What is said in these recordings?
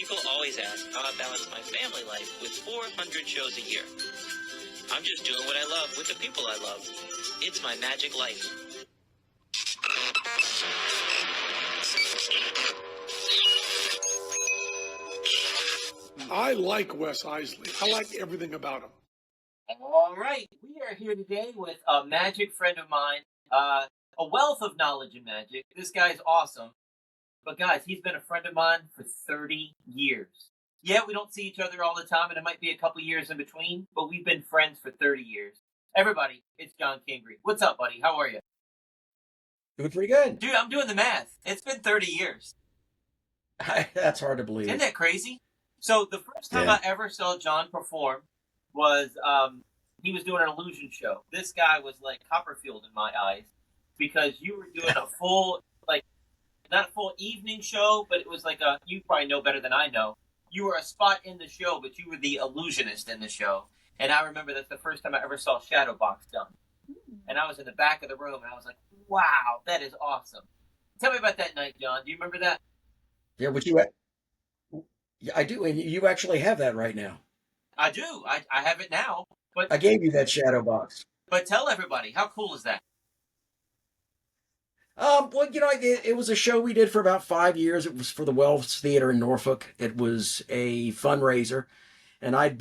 People always ask how I balance my family life with 400 shows a year. I'm just doing what I love with the people I love. It's my magic life. I like Wes Iseli. I like everything about him. All right, we are here today with a magic friend of mine, a wealth of knowledge in magic. This guy's awesome. But guys, he's been a friend of mine for 30 years. Yeah, we don't see each other all the time, and it might be a couple years in between, but we've been friends for 30 years. Everybody, it's John Kingry. What's up, buddy? How are you? Doing pretty good. Dude, I'm doing the math. It's been 30 years. That's hard to believe. Isn't that crazy? So the first time I ever saw John perform was he was doing an illusion show. This guy was like Copperfield in my eyes because you were doing a full, like, not a full evening show, but it was like you probably know better than I know. You were a spot in the show, but you were the illusionist in the show. And I remember that's the first time I ever saw Shadow Box done. And I was in the back of the room, and I was like, wow, that is awesome. Tell me about that night, John. Do you remember that? Yeah, I do, and you actually have that right now. I do. I have it now. But I gave you that shadow box. But tell everybody, how cool is that? Well, it was a show we did for about 5 years. It was for the Wells Theater in Norfolk. It was a fundraiser, and I'd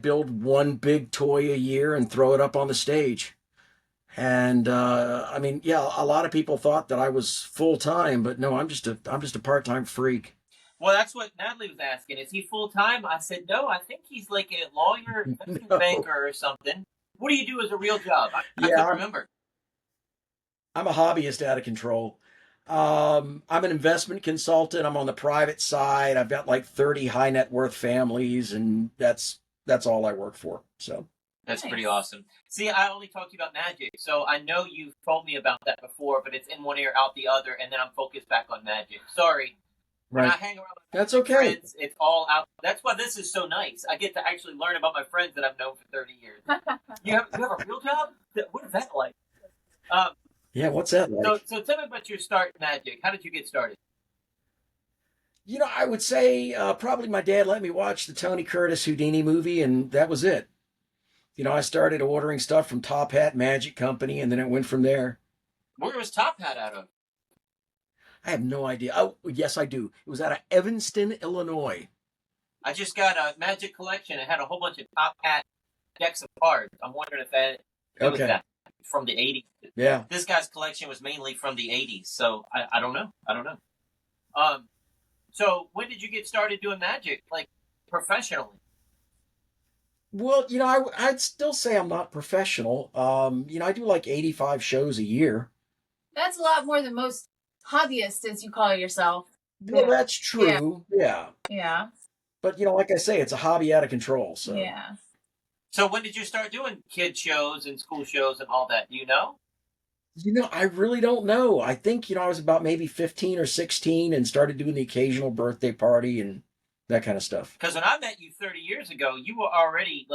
build one big toy a year and throw it up on the stage. And a lot of people thought that I was full time, but no, I'm just a part-time freak. Well, that's what Natalie was asking. Is he full time? I said no. I think he's like a lawyer, investment banker, or something. What do you do as a real job? I can't remember. I'm a hobbyist out of control. I'm an investment consultant. I'm on the private side. I've got like 30 high net worth families, and that's all I work for. So that's pretty awesome. See, I only talked to you about magic, so I know you've told me about that before, but it's in one ear, out the other, and then I'm focused back on magic. Sorry. Right. When I hang around with that's okay. Friends, it's all out. That's why this is so nice. I get to actually learn about my friends that I've known for 30 years. You have a real job? What is that like? Yeah, what's that like? So tell me about your start in magic. How did you get started? I would say probably my dad let me watch the Tony Curtis Houdini movie, and that was it. I started ordering stuff from Top Hat Magic Company, and then it went from there. Where was Top Hat out of? I have no idea. Oh, yes, I do. It was out of Evanston, Illinois. I just got a magic collection. It had a whole bunch of Top Hat decks of cards. I'm wondering if that was that from the 80s. Yeah. This guy's collection was mainly from the 80s, so I don't know. So when did you get started doing magic, like professionally? Well, I'd still say I'm not professional. I do like 85 shows a year. That's a lot more than most hobbyists, as you call yourself. Well, that's true. Yeah. Yeah. But, like I say, it's a hobby out of control. So. Yeah. So when did you start doing kid shows and school shows and all that? Do you know? I really don't know. I think, I was about maybe 15 or 16 and started doing the occasional birthday party and that kind of stuff. Because when I met you 30 years ago, you were already,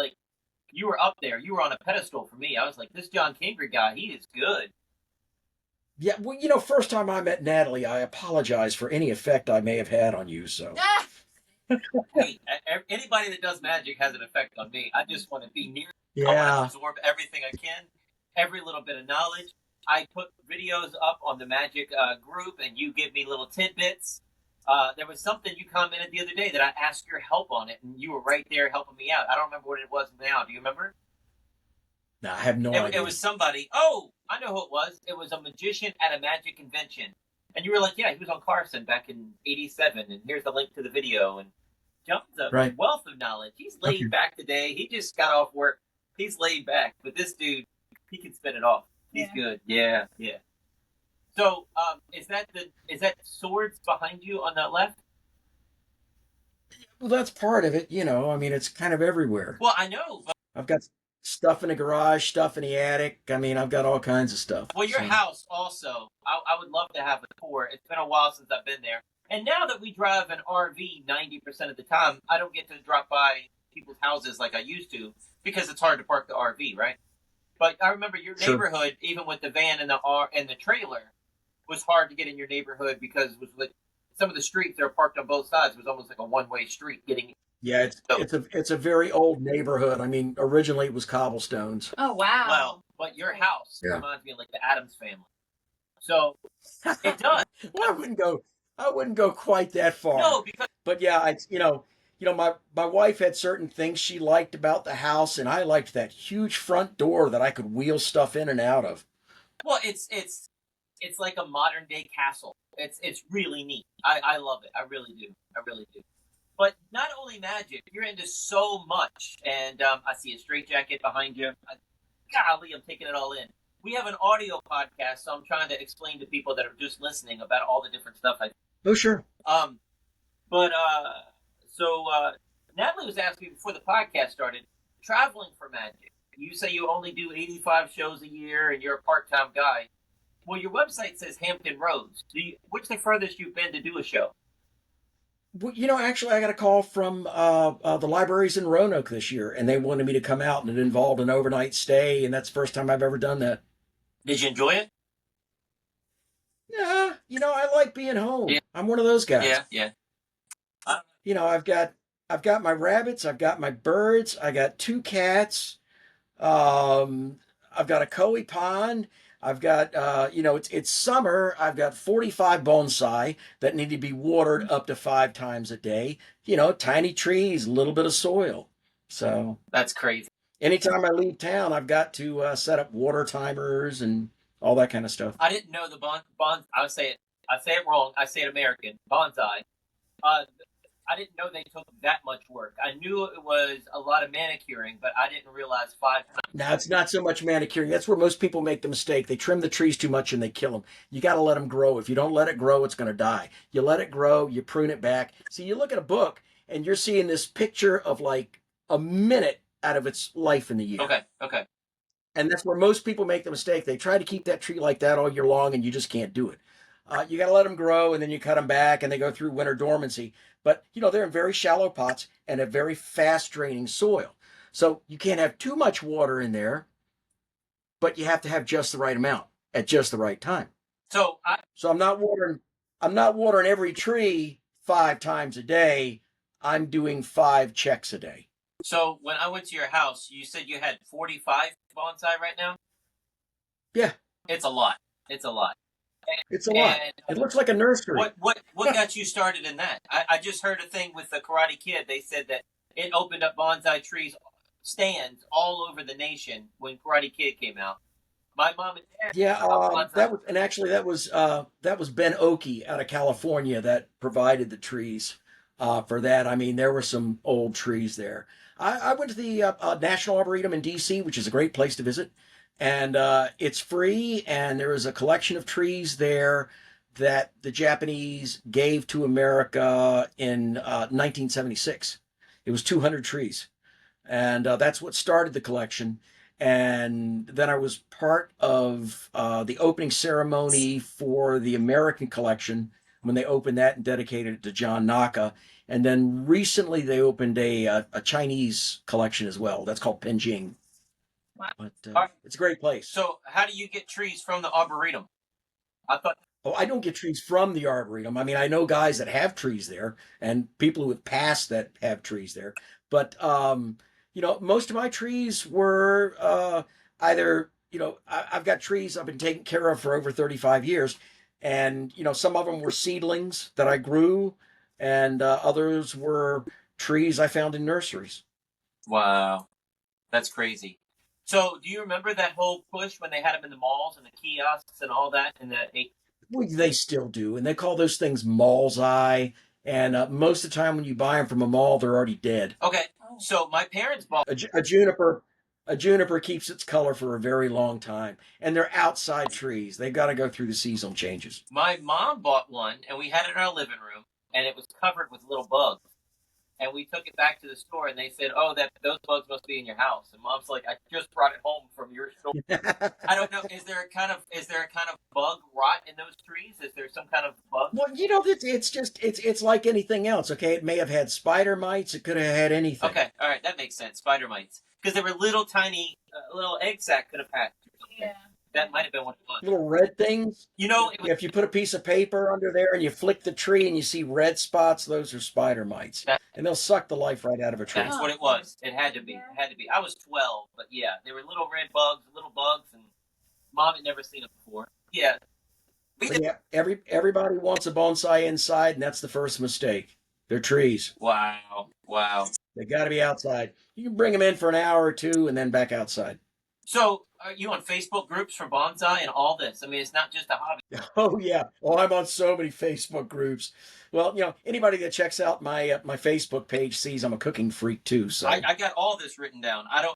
you were up there. You were on a pedestal for me. I was like, this John Kingry guy, he is good. Yeah, well, first time I met Natalie, I apologize for any effect I may have had on you, so. Hey, anybody that does magic has an effect on me. I just want to be near. Yeah. I want to absorb everything I can, every little bit of knowledge. I put videos up on the magic group, and you give me little tidbits. There was something you commented the other day that I asked your help on it, and you were right there helping me out. I don't remember what it was now. Do you remember? No, I have no idea. It was somebody. Oh, I know who it was. It was a magician at a magic convention. And you were like, yeah, he was on Carson back in 87, and here's the link to the video. And John's a wealth of knowledge. He's laid back today. He just got off work. He's laid back. But this dude, he can spin it off. He's good. Yeah. So, is that swords behind you on that left? Well, that's part of it, it's kind of everywhere. Well, I know. But I've got stuff in the garage, stuff in the attic. I've got all kinds of stuff. Well, your house also, I would love to have a tour. It's been a while since I've been there. And now that we drive an RV 90% of the time, I don't get to drop by people's houses like I used to because it's hard to park the RV, right? But I remember your neighborhood, even with the van and the trailer, was hard to get in your neighborhood because it was like some of the streets that are parked on both sides was almost like a one-way street getting. Yeah, it's a very old neighborhood. I mean, originally it was cobblestones. Oh wow. Well, but your house Yeah. reminds me of like the Addams family. So it does. Well, I wouldn't go quite that far. No, because But yeah, my wife had certain things she liked about the house, and I liked that huge front door that I could wheel stuff in and out of. well, it's like a modern day castle. It's really neat. I love it. I really do. I really do. But not only magic, you're into so much. And I see a straitjacket behind you. Golly, I'm taking it all in. We have an audio podcast, so I'm trying to explain to people that are just listening about all the different stuff I. Oh, sure. So Natalie was asking me before the podcast started, traveling for magic. You say you only do 85 shows a year, and you're a part-time guy. Well, your website says Hampton Roads. What's the furthest you've been to do a show? Well, actually, I got a call from the libraries in Roanoke this year, and they wanted me to come out, and it involved an overnight stay, and that's the first time I've ever done that. Did you enjoy it? Yeah, I like being home. Yeah. I'm one of those guys. Yeah. I've got my rabbits, I've got my birds, I got 2 cats, I've got a koi pond. I've got, it's summer. I've got 45 bonsai that need to be watered up to 5 times a day. Tiny trees, a little bit of soil. So That's crazy. anytime I leave town, I've got to set up water timers and all that kind of stuff. I didn't know the I say it wrong. I say it American. Bonsai. I didn't know they took that much work. I knew it was a lot of manicuring, but I didn't realize 5 times. Now, it's not so much manicuring. That's where most people make the mistake. They trim the trees too much and they kill them. You got to let them grow. If you don't let it grow, it's going to die. You let it grow, you prune it back. See, you look at a book and you're seeing this picture of like a minute out of its life in the year. Okay. And that's where most people make the mistake. They try to keep that tree like that all year long, and you just can't do it. You got to let them grow, and then you cut them back, and they go through winter dormancy. But, they're in very shallow pots and a very fast-draining soil. So you can't have too much water in there, but you have to have just the right amount at just the right time. So I'm not watering every tree 5 times a day. I'm doing 5 checks a day. So when I went to your house, you said you had 45 bonsai right now? Yeah. It's a lot. It's a lot. It looks like a nursery. What got you started in that? I just heard a thing with the Karate Kid. They said that it opened up bonsai trees stands all over the nation when Karate Kid came out. My mom and dad. Yeah, that was Ben Oki out of California that provided the trees for that. I mean, there were some old trees there. I went to the National Arboretum in D.C., which is a great place to visit. And it's free, and there is a collection of trees there that the Japanese gave to America in 1976. It was 200 trees. And that's what started the collection. And then I was part of the opening ceremony for the American collection when they opened that and dedicated it to John Naka. And then recently they opened a Chinese collection as well. That's called Penjing. Wow. But it's a great place. So how do you get trees from the Arboretum? I thought. Oh, I don't get trees from the Arboretum. I mean, I know guys that have trees there and people who have passed that have trees there. But, most of my trees were either, I've got trees I've been taking care of for over 35 years. And, some of them were seedlings that I grew. And others were trees I found in nurseries. Wow. That's crazy. So, do you remember that whole push when they had them in the malls and the kiosks and all that? Well, they still do. And they call those things malls-eye. And most of the time when you buy them from a mall, they're already dead. Okay. So, my parents bought... A juniper keeps its color for a very long time. And they're outside trees. They've got to go through the seasonal changes. My mom bought one, and we had it in our living room. And it was covered with little bugs. And we took it back to the store, and they said, those bugs must be in your house. And Mom's like, I just brought it home from your store. I don't know. Is there a kind of bug rot in those trees? Is there some kind of bug? Well, it's like anything else, okay? It may have had spider mites. It could have had anything. Okay, all right. That makes sense. Spider mites. Because they were little tiny, little egg sac could have hatched. Yeah. That might have been what it was. Little red things. You know, it was, If you put a piece of paper under there and you flick the tree and you see red spots, those are spider mites. And they'll suck the life right out of a tree. that's what it was. It had to be. It had to be. I was 12, but yeah, they were little red bugs, little bugs, and Mom had never seen them before. Yeah. But yeah, everybody wants a bonsai inside, and that's the first mistake. They're trees. Wow. Wow. They got to be outside. You can bring them in for an hour or two and then back outside. So, are you on Facebook groups for bonsai and all this? I mean, it's not just a hobby. Oh yeah. Oh, I'm on so many Facebook groups. Well, anybody that checks out my my Facebook page sees I'm a cooking freak too. So I got all this written down. I don't.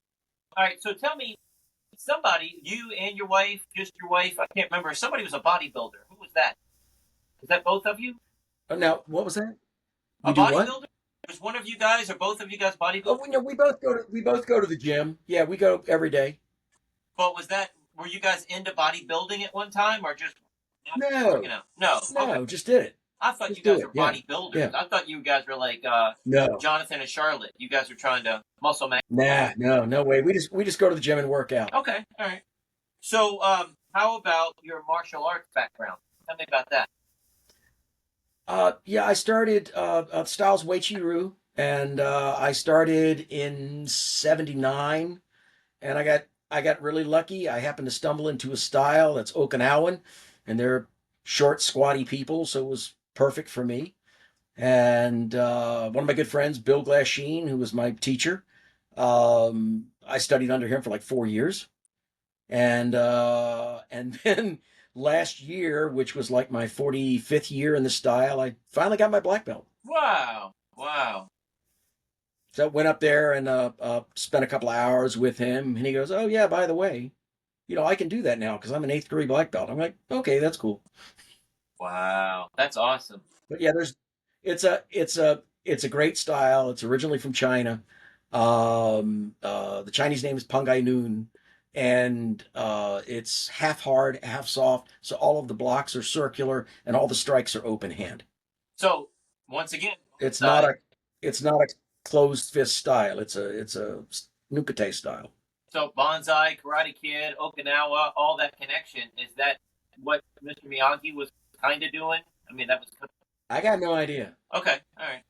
All right. So tell me, somebody, you and your wife, just your wife. I can't remember. Somebody was a bodybuilder. Who was that? Is that both of you? Now, what was that? A bodybuilder? Was one of you guys or both of you guys bodybuilders? Oh, we both go to the gym. Yeah, we go every day. But were you guys into bodybuilding at one time or just No. working out? No. Okay. Just did it. I thought Just you guys do were it, yeah. bodybuilders. Yeah. I thought you guys were like No. Jonathan and Charlotte. You guys were trying to muscle man. Nah, no way. We just go to the gym and work out. Okay, all right. So, how about your martial arts background? Tell me about that. Yeah, I started Styles Weichi-Ryu, and I started in '79, and I got really lucky. I happened to stumble into a style that's Okinawan, and they're short, squatty people, so it was perfect for me. And one of my good friends, Bill Glasheen, who was my teacher, I studied under him for like 4 years, and then last year, which was like my 45th year in the style, I finally got my black belt. Wow. So I went up there and spent a couple of hours with him, and he goes, "Oh yeah, by the way, I can do that now because I'm an 8th degree black belt." I'm like, "Okay, that's cool." Wow, that's awesome. But yeah, it's a great style. It's originally from China. The Chinese name is Pangai Noon, and it's half hard, half soft. So all of the blocks are circular, and all the strikes are open hand. So once again, It's not a closed fist style. It's a nukate style. so bonsai, Karate Kid, Okinawa, all that connection. Is that what Mr. Miyagi was kind of doing? I mean, that was I got no idea. okay. All right.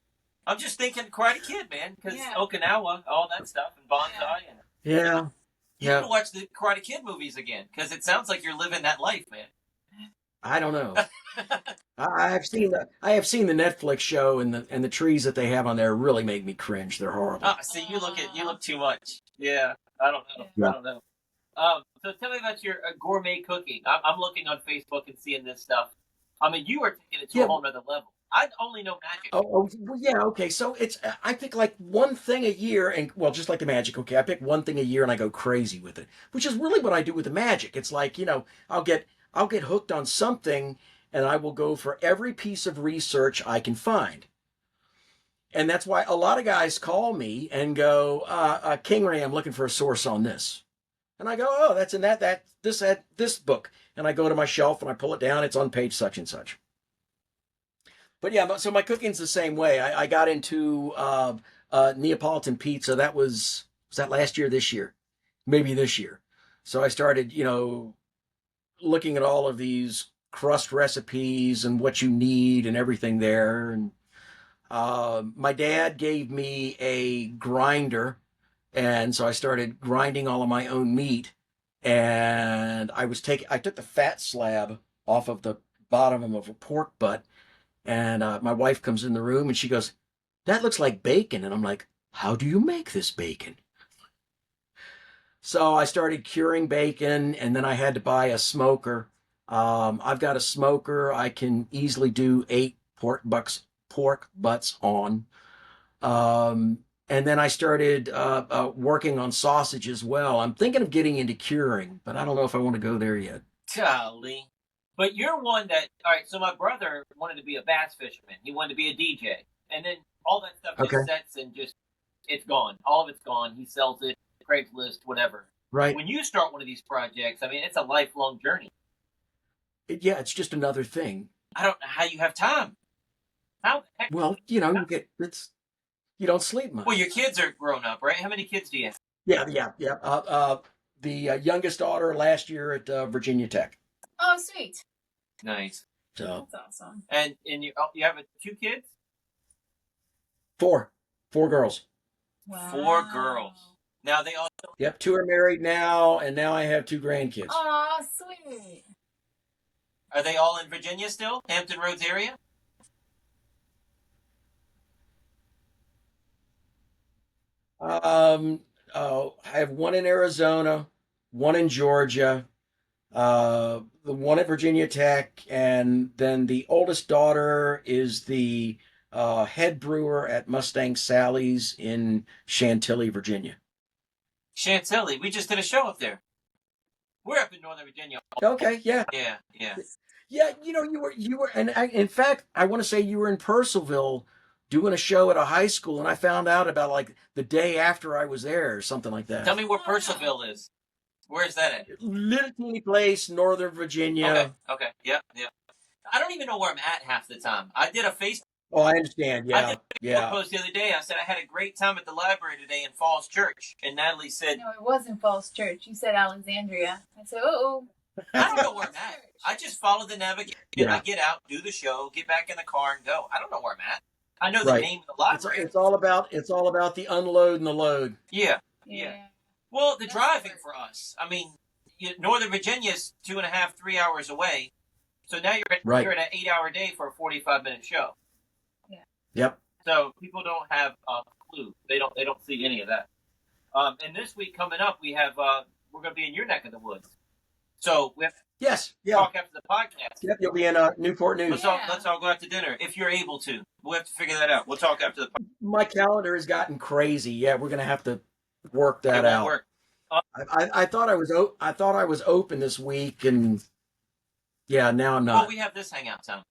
I'm just thinking Karate Kid, man, because Okinawa, all that stuff, and bonsai, and Yeah. you gotta watch the Karate Kid movies again because it sounds like you're living that life, man. I don't know. I have seen the Netflix show, and the trees that they have on there really make me cringe. They're horrible. See, you look too much. Yeah, I don't know. Yeah. I don't know. So tell me about your gourmet cooking. I'm looking on Facebook and seeing this stuff. I mean, you are taking it to a whole nother level. I only know magic. Oh, well, yeah, okay. So I pick like one thing a year, and well, just like the magic. Okay, I pick one thing a year and I go crazy with it, which is really what I do with the magic. It's like I'll get hooked on something, and I will go for every piece of research I can find. And that's why a lot of guys call me and go, Kingry, I'm looking for a source on this. And I go, oh, that's in this book. And I go to my shelf and I pull it down. It's on page such and such. But yeah, so my cooking's the same way. I got into Neapolitan pizza. Was that last year, this year? Maybe this year. So I started, looking at all of these crust recipes and what you need and everything there. And my dad gave me a grinder, and so I started grinding all of my own meat. And I took the fat slab off of the bottom of a pork butt, and my wife comes in the room and she goes, "That looks like bacon." And I'm like, "How do you make this bacon?" So I started curing bacon, and then I had to buy a smoker. I've got a smoker I can easily do 8 pork butts on. And then I started working on sausage as well. I'm thinking of getting into curing, but I don't know if I want to go there yet. Golly. But you're one that, all right, so my brother wanted to be a bass fisherman. He wanted to be a DJ. And then all that stuff just sets and it's gone. All of it's gone. He sells it, Craigslist, whatever. Right. When you start one of these projects, I mean, it's a lifelong journey. Yeah, it's just another thing. I don't know how you have time. How the heck? Well, you don't sleep much. Well, your kids are grown up, right? How many kids do you have? Yeah. the youngest daughter last year at Virginia Tech. Oh, sweet. Nice. So That's awesome. And you have 2 kids? 4 girls. Wow. 4 girls. Now they all. Yep, 2 are married now, and now I have 2 grandkids. Oh, sweet. Are they all in Virginia still? Hampton Roads area? I have 1 in Arizona, 1 in Georgia, the 1 at Virginia Tech, and then the oldest daughter is the head brewer at Mustang Sally's in Chantilly, Virginia. Chantilly. We just did a show up there. We're up in Northern Virginia. Okay, yeah. Yeah, yeah. Yeah, you were, and in fact, I want to say you were in Purcellville doing a show at a high school, and I found out about like the day after I was there or something like that. Tell me where Purcellville is. Where is that at? Little teeny place, Northern Virginia. Okay. Yep. I don't even know where I'm at half the time. I did a Facebook Oh, I understand. Yeah, post the other day. I said I had a great time at the library today in Falls Church, and Natalie said, No, it wasn't Falls Church. You said Alexandria. I said, oh. I don't know where I'm at. I just follow the navigation. Yeah. I get out, do the show, get back in the car, and go. I don't know where I'm at. I know the Right. name of the library. It's all about the unload and the load. Yeah. Well, the That's driving weird. for us. I mean, Northern Virginia is 2.5, 3 hours away. So now you're at an 8-hour day for a 45-minute show. Yep. So people don't have a clue. They don't see any of that. And this week coming up, we have we're going to be in your neck of the woods. So we have to Yes. Yeah. talk after the podcast. Yep. You'll be in Newport News. Let's all go out to dinner if you're able to. We'll have to figure that out. We'll talk after the podcast. My calendar has gotten crazy. Yeah, we're gonna have to work that It won't out. work. I thought I was open this week, and yeah, now I'm Well, not. we have this hangout time.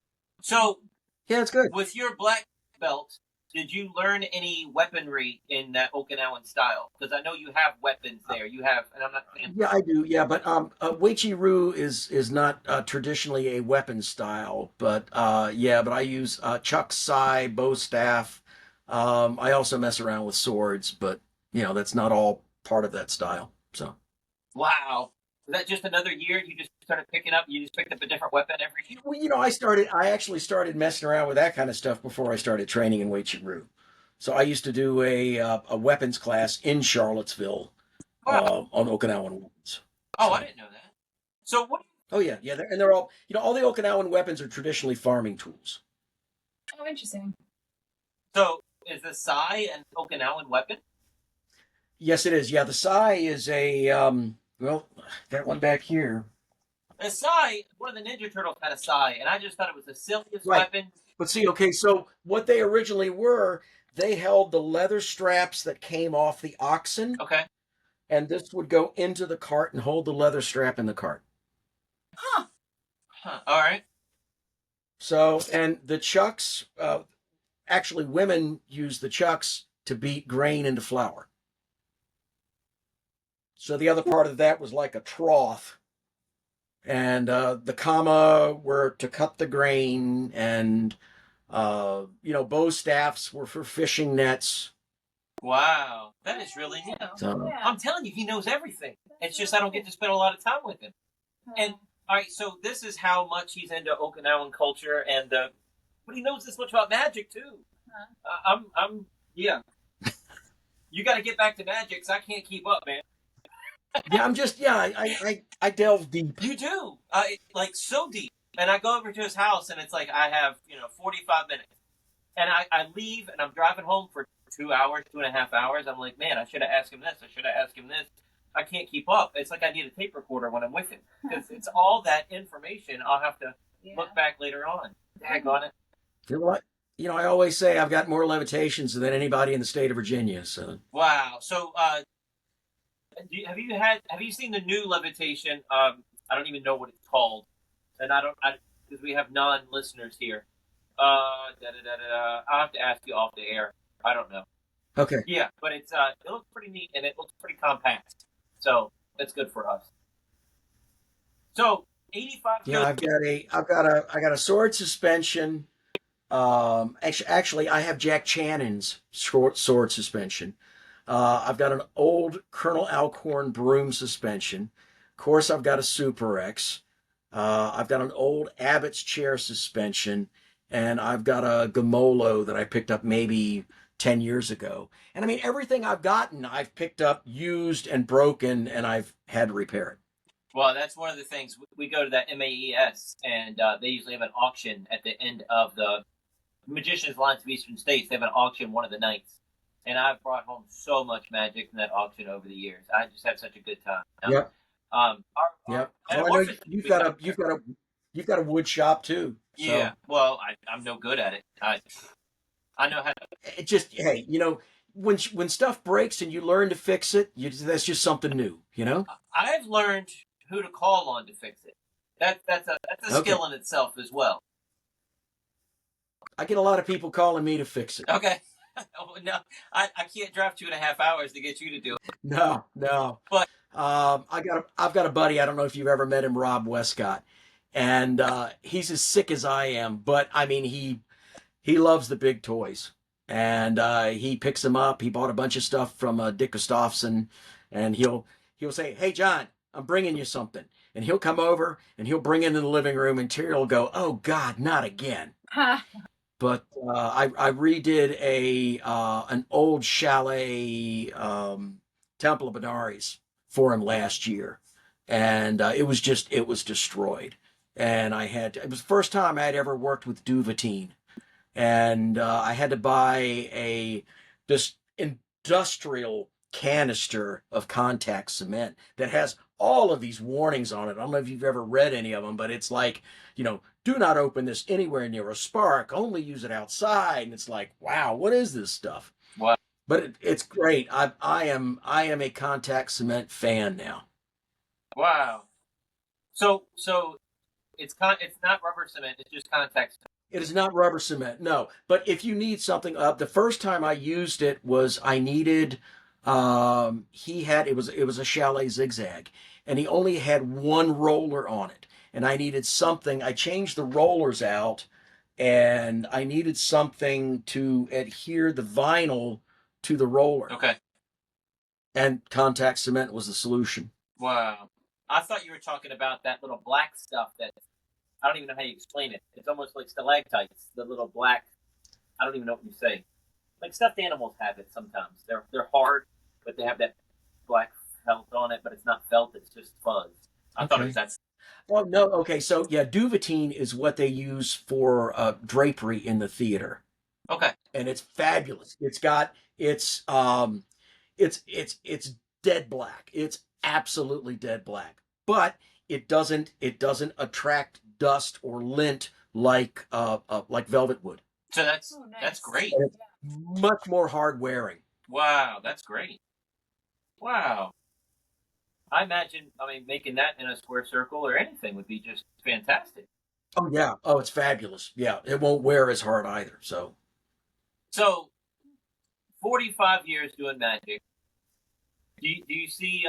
So Yeah, it's good. with your black belt, did you learn any weaponry in that Okinawan style? Because I know you have weapons there. You have, and I'm not saying. Yeah, I do. Yeah, but Weichi-Ryu is not traditionally a weapon style, but but I use chuck, sai, bow staff. I also mess around with swords, but that's not all part of that style. So Wow. Was that just another year? You just started picking up. You just picked up a different weapon every year. well, I actually started messing around with that kind of stuff before I started training in Weichi-Ryu. So I used to do a weapons class in Charlottesville Wow. on Okinawan weapons. Oh, I didn't know that. So what? Oh yeah, and they're all all the Okinawan weapons are traditionally farming tools. Oh, interesting. So is the sai an Okinawan weapon? Yes, it is. Yeah, the sai is a got one back here. A sai. One of the Ninja Turtles had a sai, and I just thought it was the silliest Right. weapon. But see, okay, so what they originally were, they held the leather straps that came off the oxen, Okay. and this would go into the cart and hold the leather strap in the cart. Huh. All right. So, and the chucks, actually, women use the chucks to beat grain into flour. So the other part of that was like a trough. And the kama were to cut the grain, and bow staffs were for fishing nets. Wow, that is really neat. So- Yeah. I'm telling you, he knows everything. It's just I don't get to spend a lot of time with him. And all right, so this is how much he's into Okinawan culture, and but he knows this much about magic too. I'm yeah. You got to get back to magic, 'cause I can't keep up, man. I delve deep. You do, like so deep. And I go over to his house, and it's like I have 45 minutes, and I leave, and I'm driving home for 2 hours, 2.5 hours. I'm like, man, I should have asked him this. I should have asked him this. I can't keep up. It's like I need a tape recorder when I'm with him, because it's all that information. I'll have to look back later on. Tag on it. You know what? I always say I've got more levitations than anybody in the state of Virginia. So Wow. So, have you seen the new levitation? I don't even know what it's called, and because we have non-listeners here. I'll have to ask you off the air. I don't know. okay. Yeah, but it looks pretty neat, and it looks pretty compact. So that's good for us. So 85. Yeah, I got a sword suspension. Actually, I have Jack Channon's sword suspension. I've got an old Colonel Alcorn broom suspension. Of course, I've got a Super X. I've got an old Abbott's chair suspension, and I've got a Gamolo that I picked up maybe 10 years ago. And I mean, everything I've gotten, I've picked up used and broken, and I've had to repair it. Well, that's one of the things. We go to that MAES, and they usually have an auction at the end of the Magician's Lines of Eastern States. They have an auction one of the nights. And I've brought home so much magic from that auction over the years. I just had such a good time. Yep. Yep. So I know you've got a wood shop too. So. Yeah. Well, I'm no good at it. I know how to. It just, hey, when stuff breaks and you learn to fix it, that's just something new, I've learned who to call on to fix it. That's a skill in itself as well. I get a lot of people calling me to fix it. Okay. No, I can't drive 2.5 hours to get you to do it. No. But I've got a buddy. I don't know if you've ever met him, Rob Westcott, and he's as sick as I am. But I mean, he loves the big toys, and he picks them up. He bought a bunch of stuff from Dick Gustafson, and he'll say, "Hey, John, I'm bringing you something," and he'll come over and he'll bring it into the living room, and Terry will go, "Oh God, not again." But I redid an old chalet Temple of Benares for him last year, and it was destroyed. And it was the first time I had ever worked with Duvetine, and I had to buy this industrial canister of contact cement that has all of these warnings on it. I don't know if you've ever read any of them, but it's like, do not open this anywhere near a spark, only use it outside. And it's like, wow, what is this stuff? Wow. But it's great. I am a contact cement fan now. Wow. So it's not rubber cement, it's just contact cement. It is not rubber cement, no. But if you need something the first time I used it was I needed it was a chalet zigzag, and he only had one roller on it, and I needed something. I changed the rollers out, and I needed something to adhere the vinyl to the roller. Okay. And contact cement was the solution. Wow. I thought you were talking about that little black stuff that I don't even know how you explain it. It's almost like stalactites, the little black. I don't even know what you say. Like stuffed animals have it sometimes. They're hard, but they have that black felt on it, but it's not felt, it's just fuzz. I thought it was that. Oh, no. Okay. So yeah, Duvetine is what they use for drapery in the theater. Okay. And it's fabulous. It's dead black. It's absolutely dead black, but it doesn't attract dust or lint like velvet would. So that's nice. That's great. And it's much more hard wearing. Wow, that's great. Wow. I imagine, making that in a square circle or anything would be just fantastic. Oh yeah. Oh, it's fabulous. Yeah, it won't wear as hard either. So 45 years doing magic. Do you see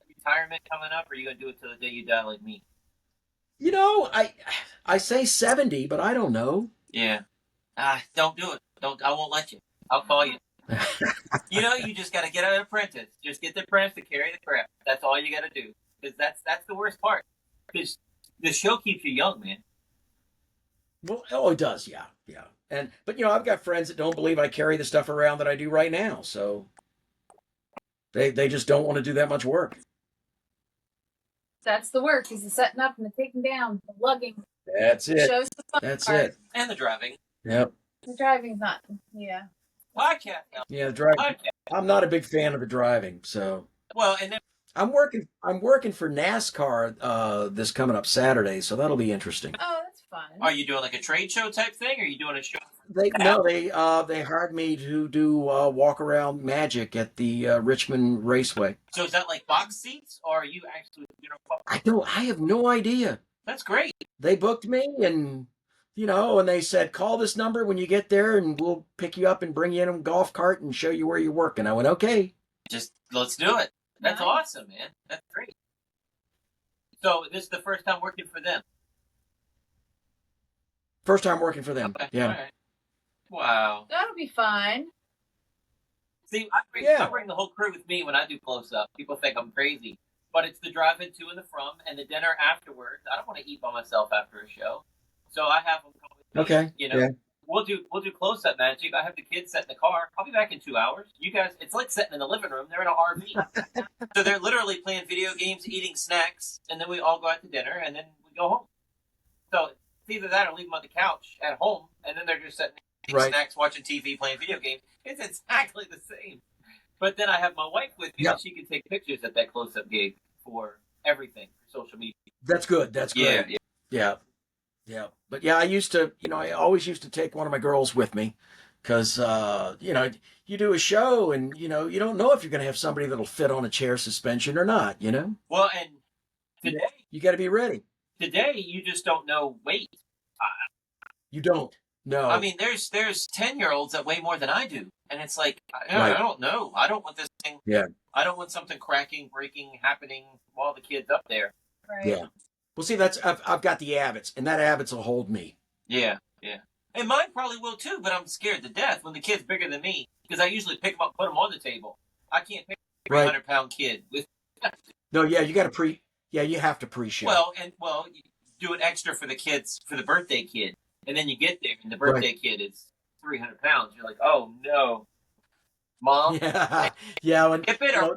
retirement coming up, or are you gonna do it till the day you die like me? I say 70, but I don't know. Yeah. Don't do it. I won't let you. I'll call you. You just got to get an apprentice. Just get the apprentice to carry the crap. That's all you got to do. Because that's the worst part. Because the show keeps you young, man. Well, it does, yeah. But I've got friends that don't believe I carry the stuff around that I do right now, so they just don't want to do that much work. That's the work, is the setting up and the taking down, the lugging. That's it. Shows the fun That's part. it. And the driving. Yep. The driving's not, yeah. Podcast. Yeah, the driving. Podcast. I'm not a big fan of the driving, so. Well, and then I'm working for NASCAR this coming up Saturday, so that'll be interesting. Oh, that's fun. are you doing like a trade show type thing, or are you doing a show? They hired me to do walk around magic at the Richmond Raceway. So is that like box seats, or are you actually? I have no idea. That's great. They booked me, and and they said, call this number when you get there, and we'll pick you up and bring you in a golf cart and show you where you work. And I went, okay. Just let's do it. That's Nice. awesome, man. That's great. So this is the first time working for them. First time working for them. Okay. Yeah. All right. Wow. That'll be fun. See, I bring the whole crew with me when I do close-up. People think I'm crazy. But it's the drive-in to and the from, and the dinner afterwards. I don't want to eat by myself after a show. So I have them come with me. Okay. You know, Yeah. we'll do close-up magic. I have the kids set in the car. I'll be back in 2 hours. You guys, it's like sitting in the living room. They're in an RV. So they're literally playing video games, eating snacks, and then we all go out to dinner, and then we go home. So it's either that or leave them on the couch at home, and then they're just sitting there eating snacks, watching TV, playing video games. It's exactly the same. But then I have my wife with me, and she can take pictures at that close-up gig for everything, for social media. That's good. That's great. Yeah. But yeah, I always used to take one of my girls with me because, you do a show and, you don't know if you're going to have somebody that'll fit on a chair suspension or not, Well, and today... You got to be ready. Today, you just don't know weight. You don't. No. I mean, there's 10-year-olds that weigh more than I do. And it's like, I don't know. I don't want this thing. Yeah. I don't want something cracking, breaking, happening while the kid's up there. Right. Yeah. Well, see, I've got the Abbots, and that Abbots will hold me. Yeah. And mine probably will too, but I'm scared to death when the kid's bigger than me because I usually pick them up, put them on the table. I can't pick a 300-pound kid with. No, yeah, you got to you have to pre-show. Well, you do it extra for the kids, for the birthday kid, and then you get there and the birthday kid is 300 pounds. You're like, oh no, Mom. Yeah. And, get bitter.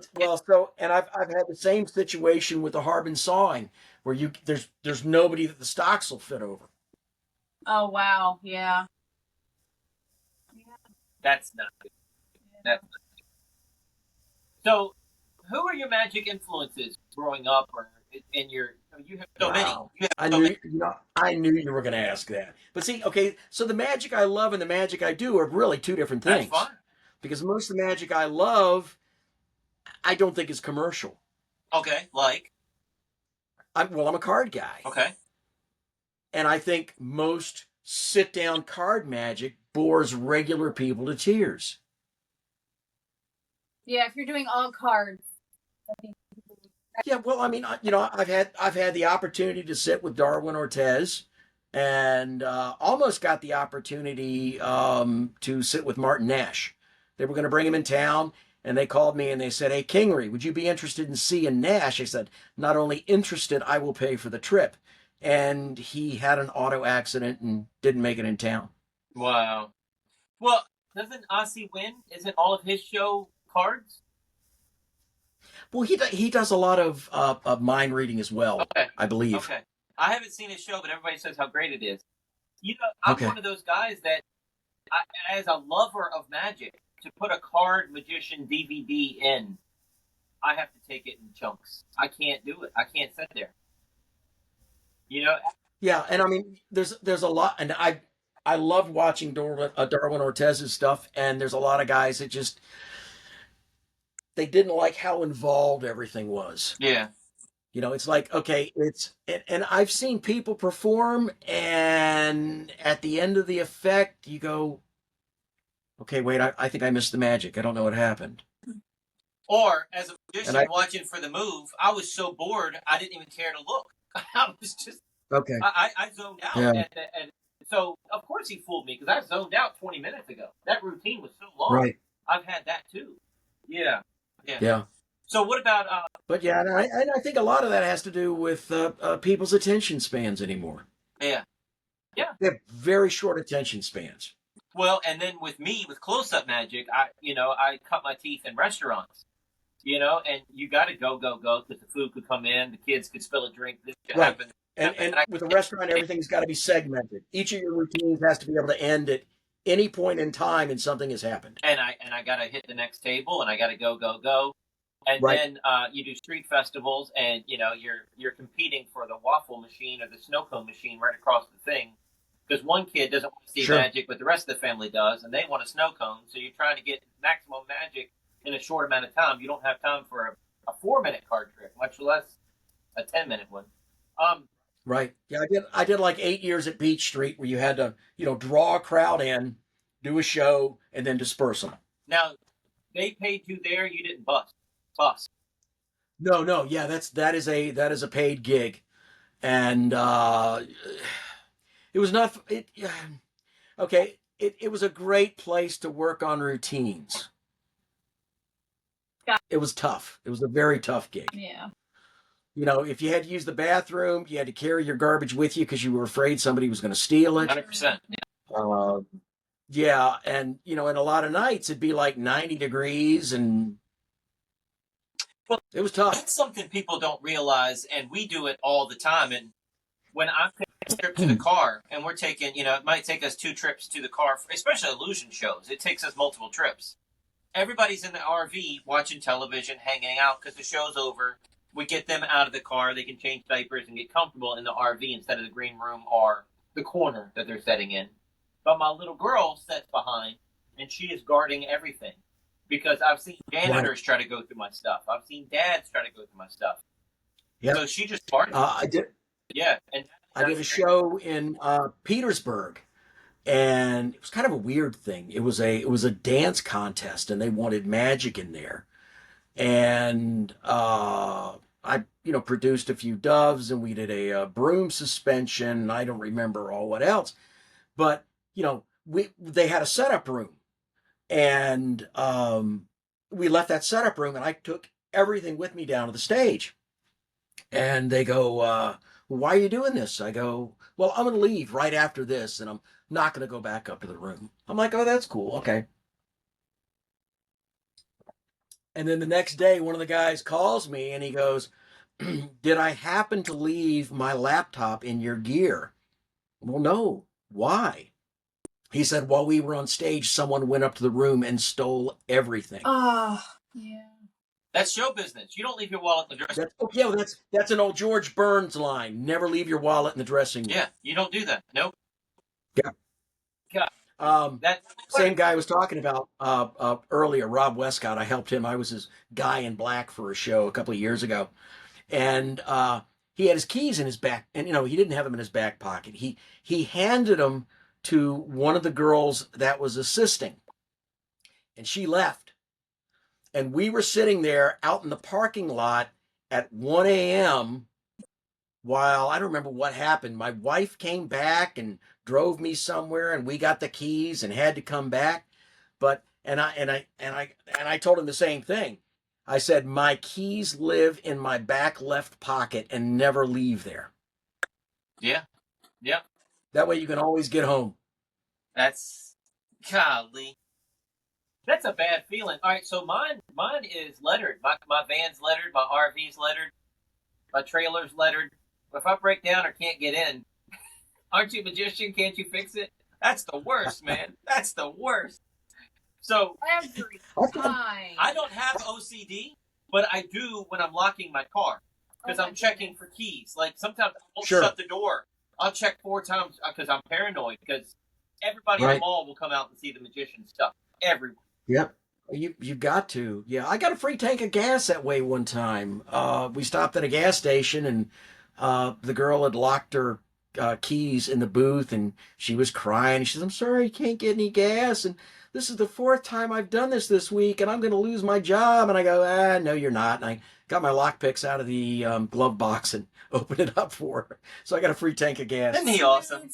And I've had the same situation with the Harbin sawing, where there's nobody that the stocks will fit over. Oh wow, yeah. That's not good. That's not good. So, who are your magic influences growing up, or in your? You have so many. I knew you were going to ask that. But see, okay, so the magic I love and the magic I do are really two different things. That's fine. Because most of the magic I love, I don't think is commercial. Okay, like? I'm a card guy. Okay. And I think most sit-down card magic bores regular people to tears. Yeah, if you're doing all cards. Yeah, well, I mean, I've had the opportunity to sit with Darwin Ortiz, and almost got the opportunity to sit with Martin Nash. They were going to bring him in town, and they called me and they said, "Hey, Kingry, would you be interested in seeing Nash?" I said, "Not only interested, I will pay for the trip." And he had an auto accident and didn't make it in town. Wow. Well, doesn't Aussie win? Isn't all of his show cards? Well, he does a lot of mind reading as well, okay. I believe. Okay. I haven't seen his show, but everybody says how great it is. I'm one of those guys that, as a lover of magic, to put a card magician DVD in, I have to take it in chunks. I can't do it. I can't sit there. Yeah, and I mean, there's a lot, and I love watching Darwin Ortiz's stuff, and there's a lot of guys that just they didn't like how involved everything was. Yeah. It's like, okay, and I've seen people perform, and at the end of the effect, you go, okay, wait, I think I missed the magic. I don't know what happened. Or, as a magician watching for the move, I was so bored, I didn't even care to look. I was just, okay. I zoned out. Yeah. And so, of course he fooled me, because I zoned out 20 minutes ago. That routine was so long. Right. I've had that too. Yeah. Yeah. So what about... But yeah, and I think a lot of that has to do with people's attention spans anymore. Yeah. Yeah. They have very short attention spans. Well, and then with me, with close-up magic, I cut my teeth in restaurants, and you got to go, because the food could come in, the kids could spill a drink, this could happen. And with a restaurant, everything's got to be segmented. Each of your routines has to be able to end at any point in time, and something has happened. And I got to hit the next table, and I got to go. And then you do street festivals, and you're competing for the waffle machine or the snow cone machine right across the thing, because one kid doesn't want to see magic, but the rest of the family does, and they want a snow cone. So you're trying to get maximum magic in a short amount of time. You don't have time for a 4-minute card trick, much less a 10-minute one. Right. Yeah, I did like 8 years at Beach Street, where you had to draw a crowd in, do a show, and then disperse them. Now, they paid you there. You didn't bust. No, yeah, that is a paid gig, and it was not. It was a great place to work on routines. It was tough. It was a very tough gig. Yeah. You know, if you had to use the bathroom, you had to carry your garbage with you because you were afraid somebody was going to steal it. 100%. Yeah, and you know, in a lot of nights it'd be like 90 degrees, and Well, it was tough. that's something people don't realize, and we do it all the time. And when I'm taking a trip to the car, and we're taking, you know, it might take us 2 trips to the car, especially illusion shows. It takes us multiple trips. Everybody's in the RV watching television, hanging out because the show's over. We get them out of the car. They can change diapers and get comfortable in the RV instead of the green room or the corner that they're setting in. But my little girl sits behind, and she is guarding everything. Because I've seen janitors try to go through my stuff. I've seen dads try to go through my stuff. Yeah. So she just guarded. I did. Yeah. And I did a show in Petersburg, and it was kind of a weird thing. It was a dance contest, and they wanted magic in there. And I, you know, produced a few doves, and we did a broom suspension. And I don't remember all what else, but you know, they had a setup room, and we left that setup room, and I took everything with me down to the stage. And they go, "Why are you doing this?" I go, "Well, I'm going to leave right after this, and I'm not going to go back up to the room." I'm like, "Oh, that's cool. Okay." And then the next day, one of the guys calls me and he goes, "Did I happen to leave my laptop in your gear?" Well, no. Why? He said, while we were on stage, someone went up to the room and stole everything. Oh, yeah. that's show business. You don't leave your wallet in the dressing room. That's an old George Burns line. Never leave your wallet in the dressing room. Yeah, you don't do that. Nope. Yeah. God. That Same guy I was talking about earlier, Rob Westcott. I helped him. I was his guy in black for a show a couple of years ago. And he had his keys in his back. And, you know, he didn't have them in his back pocket. He handed them to one of the girls that was assisting. And she left. And we were sitting there out in the parking lot at 1 a.m. while I don't remember what happened. My wife came back and drove me somewhere, and we got the keys and had to come back. But and I told him the same thing. I said, my keys live in my back left pocket and never leave there. Yeah. Yeah. That way you can always get home. That's golly. That's a bad feeling. All right, so mine is lettered. My van's lettered. My RV's lettered. My trailer's lettered. If I break down or can't get in, aren't you a magician? Can't you fix it? That's the worst, man. That's the worst. So Every time. I don't have OCD, but I do when I'm locking my car because I'm checking for keys. Like sometimes I won't shut the door. I'll check 4 times because I'm paranoid because everybody in the mall will come out and see the magician stuff. Everyone. Yep. You got to. Yeah, I got a free tank of gas that way one time. We stopped at a gas station, and the girl had locked her keys in the booth, and she was crying. She says, "I'm sorry, I can't get any gas, and this is the 4th time I've done this week, and I'm going to lose my job." And I go, "No, you're not." And I got my lockpicks out of the glove box and opened it up for her. So I got a free tank of gas. Isn't he awesome?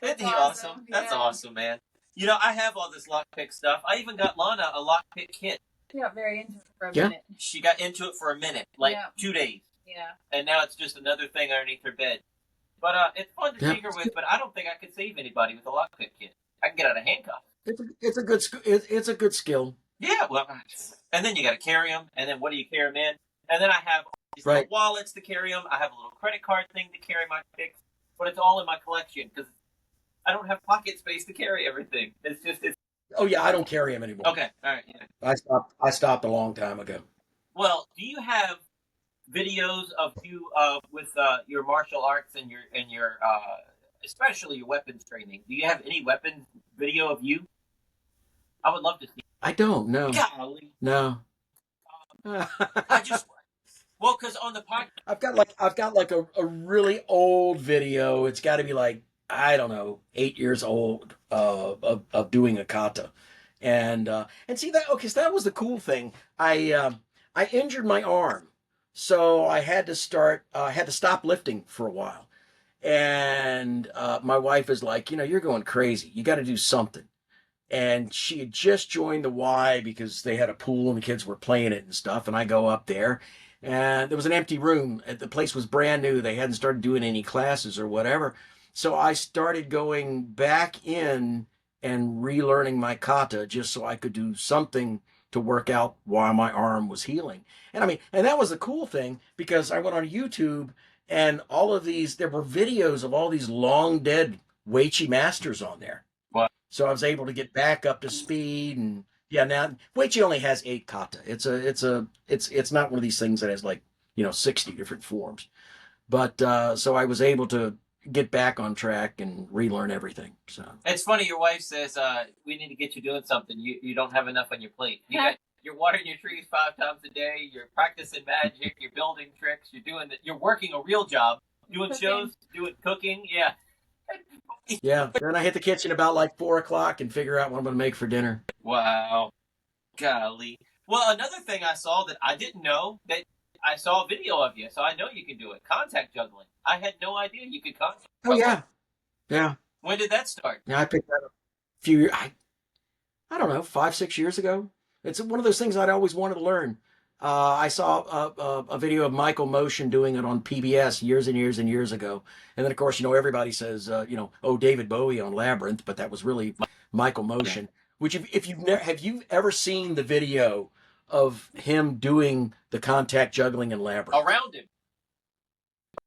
Isn't he awesome. awesome? That's Yeah. awesome, man. You know, I have all this lockpick stuff. I even got Lana a lockpick kit. I got very into it for a Yeah. minute. She got into it for a minute, like 2 days. Yeah. And now it's just another thing underneath her bed. But it's fun to tinker with, but I don't think I could save anybody with a lockpick kit. I can get out of handcuffs. It's a good skill. Yeah, well, and then you got to carry them, and then what do you carry them in? And then I have these little wallets to carry them. I have a little credit card thing to carry my picks, but it's all in my collection because I don't have pocket space to carry everything. It's. Oh yeah, I don't carry them anymore. Okay, all right. Yeah. I stopped a long time ago. Well, do you have videos of you with your martial arts and your especially your weapons training? Do you have any weapons video of you? I would love to see. I don't know. Golly. No. I just because on the podcast I've got like a really old video. It's got to be like, I don't know, 8 years old of doing a kata, and see that. Okay, so that was the cool thing. I injured my arm, so I had to stop lifting for a while, and my wife is like, you're going crazy. You got to do something. and she had just joined the Y because they had a pool and the kids were playing it and stuff. And I go up there, and there was an empty room. The place was brand new. They hadn't started doing any classes or whatever. So I started going back in and relearning my kata just so I could do something to work out why my arm was healing. And I mean, and that was the cool thing, because I went on YouTube, and all of these, there were videos of all these long dead Weichi masters on there. Wow. So I was able to get back up to speed. And yeah, now Weichi only has 8 kata. It's not one of these things that has like, 60 different forms. But so I was able to get back on track and relearn everything. So It's funny. Your wife says, "We need to get you doing something. You don't have enough on your plate. You're watering your trees 5 times a day. You're practicing magic. You're building tricks. You're working a real job, doing Cooking. shows, doing cooking. Yeah, yeah, then I hit the kitchen about like 4 o'clock and figure out what I'm going to make for dinner. wow, golly. Well, another thing I saw that I didn't know, that I saw a video of you, so I know you can do it. Contact juggling. I had no idea you could contact. Oh yeah. When did that start? Yeah, I picked that up a few years. I don't know, 5, 6 years ago. It's one of those things I'd always wanted to learn. I saw a video of Michael Motion doing it on PBS years and years and years ago. And then, of course, everybody says, David Bowie on Labyrinth, but that was really Michael Motion. Yeah. Which, have you ever seen the video of him doing the contact juggling in Labyrinth? Around him.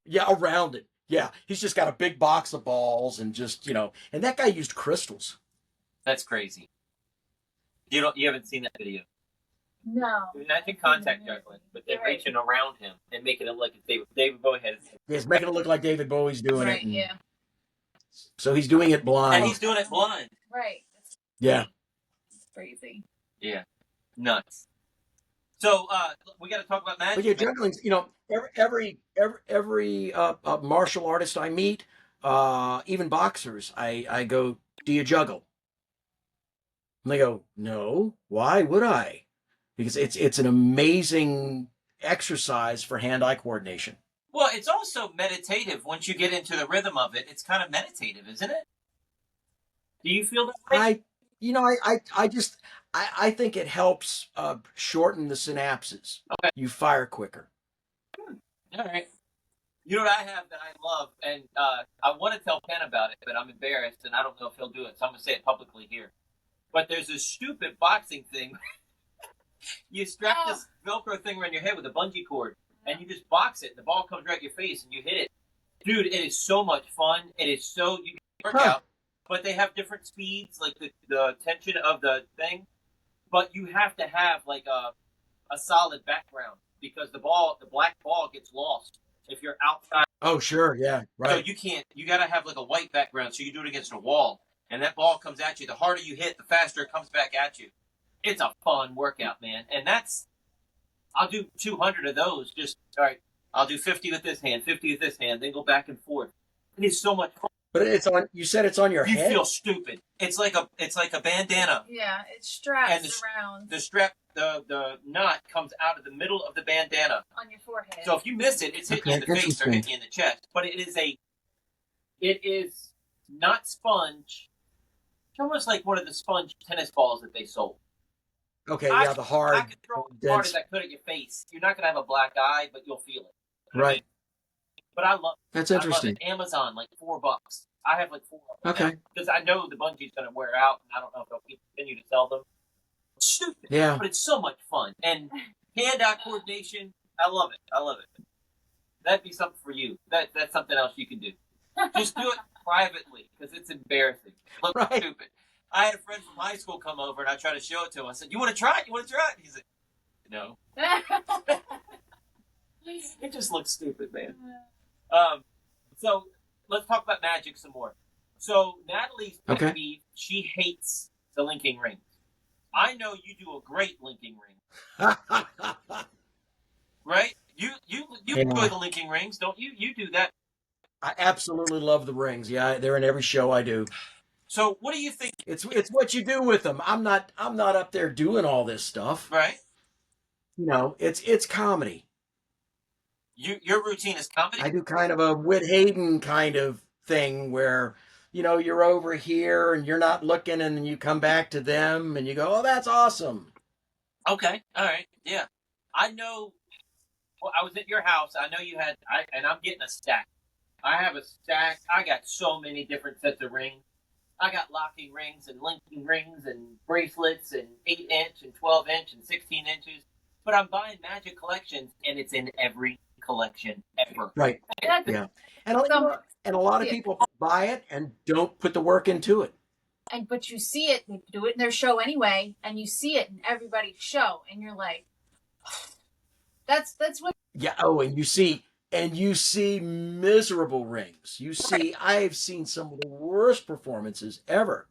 Yeah, around it. Yeah, he's just got a big box of balls and just, and that guy used crystals. That's crazy. You haven't seen that video. No. Imagine contact juggling, but they're reaching around him and making it look like David Bowie has. Yeah, it's making it look like David Bowie's doing it. Yeah. So he's doing it blind. And he's doing it blind. Right. Yeah. It's crazy. Yeah. Nuts. So we got to talk about magic. But yeah, juggling. Every martial artist I meet, even boxers, I go, "Do you juggle?" And they go, "No. Why would I?" Because it's an amazing exercise for hand-eye coordination. Well, it's also meditative once you get into the rhythm of it. It's kind of meditative, isn't it? Do you feel that way? I think it helps shorten the synapses. Okay. You fire quicker. All right. You know what I have that I love, and I want to tell Ken about it, but I'm embarrassed, and I don't know if he'll do it, so I'm going to say it publicly here. But there's this stupid boxing thing. You strap this Velcro thing around your head with a bungee cord, and you just box it, and the ball comes right in your face, and you hit it. Dude, it is so much fun. It is so, you can work out, but they have different speeds, like the tension of the thing. But you have to have like a solid background, because the black ball gets lost if you're outside. Oh, sure, yeah, right. So you got to have like a white background, so you do it against a wall, and that ball comes at you. The harder you hit, the faster it comes back at you. It's a fun workout, man. And I'll do 200 of those. All right, I'll do 50 with this hand, 50 with this hand, then go back and forth. It is so much fun. But you said it's on your head? You feel stupid. It's like a bandana. Yeah, it straps and around. The strap, the knot comes out of the middle of the bandana. On your forehead. So if you miss it, it's hitting you in the face or hitting you in the chest. But it is not sponge. It's almost like one of the sponge tennis balls that they sold. Okay, yeah, the hard. I could throw it as hard as I could at your face. You're not going to have a black eye, but you'll feel it. Right. But I love it. That's interesting. I love it. Amazon, like $4. I have like 4 of them. Okay. Because I know the bungee's going to wear out, and I don't know if they'll continue to sell them. It's stupid. Yeah. But it's so much fun. And hand-eye coordination, I love it. I love it. That'd be something for you. That's something else you can do. Just do it privately, because it's embarrassing. Look stupid. I had a friend from high school come over, and I tried to show it to him. I said, "You want to try it? You want to try it?" He said, "No." It just looks stupid, man. So let's talk about magic some more. So Natalie's pet peeve, she hates the linking rings. I know you do a great linking ring. Right? You enjoy the linking rings, don't you? You do that. I absolutely love the rings. Yeah, they're in every show I do. So what do you think? It's what you do with them. I'm not up there doing all this stuff. Right. It's comedy. Your routine is comedy? I do kind of a Whit Hayden kind of thing where, you're over here and you're not looking, and then you come back to them and you go, oh, that's awesome. Okay. All right. Yeah. I know. Well, I was at your house. I know you had, and I'm getting a stack. I have a stack. I got so many different sets of rings. I got locking rings and linking rings and bracelets and 8-inch and 12-inch and 16 inches. But I'm buying Magic collections, and it's in every collection ever. Right. Yeah. And a lot of people buy it and don't put the work into it. But you see it, they do it in their show anyway, and you see it in everybody's show, and you're like, that's what. Yeah. Oh, and you see miserable rings. I've seen some of the worst performances ever.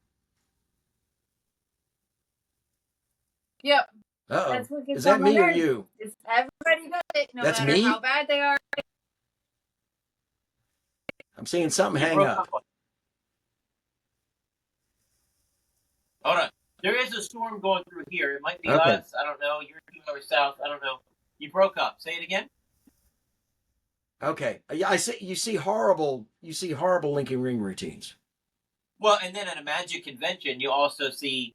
Yep. Uh-oh. That's what gets Is that on my me or nerves. you? Everybody does it, no That's matter me? how bad they are. I'm seeing something hang up. Hold on. There is a storm going through here. It might be Okay. us. I don't know. You're 2 hours south. I don't know. You broke up. Say it again. Okay. Yeah, I see. You see horrible linking ring routines. Well, and then at a Magic convention, you also see,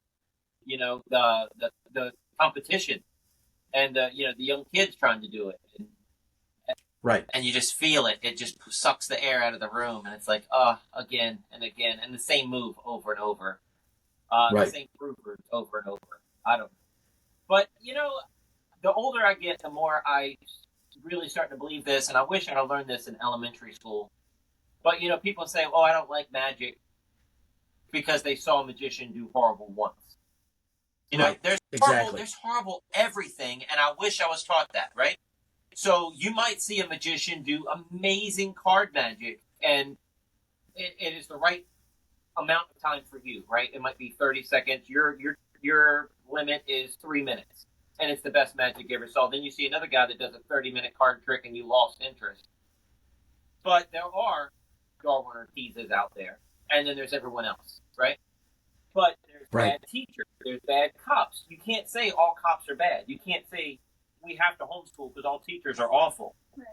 the competition, and the young kids trying to do it, Right. and you just feel it. It just sucks the air out of the room, and it's like, again and again, and the same move over and over, Right. the same groovers over and over. I don't know, but the older I get, the more I really start to believe this, and I wish I had learned this in elementary school. But people say, "Oh, I don't like Magic," because they saw a magician do horrible once. Right. There's horrible everything, and I wish I was taught that, right? So you might see a magician do amazing card magic, and it is the right amount of time for you, right? It might be 30 seconds. Your limit is 3 minutes, and it's the best magic you ever saw. Then you see another guy that does a 30-minute card trick, and you lost interest. But there are Darwin Ortizes out there, and then there's everyone else, right? But there's Right. bad teachers. There's bad cops. You can't say all cops are bad. You can't say we have to homeschool because all teachers are awful. Right.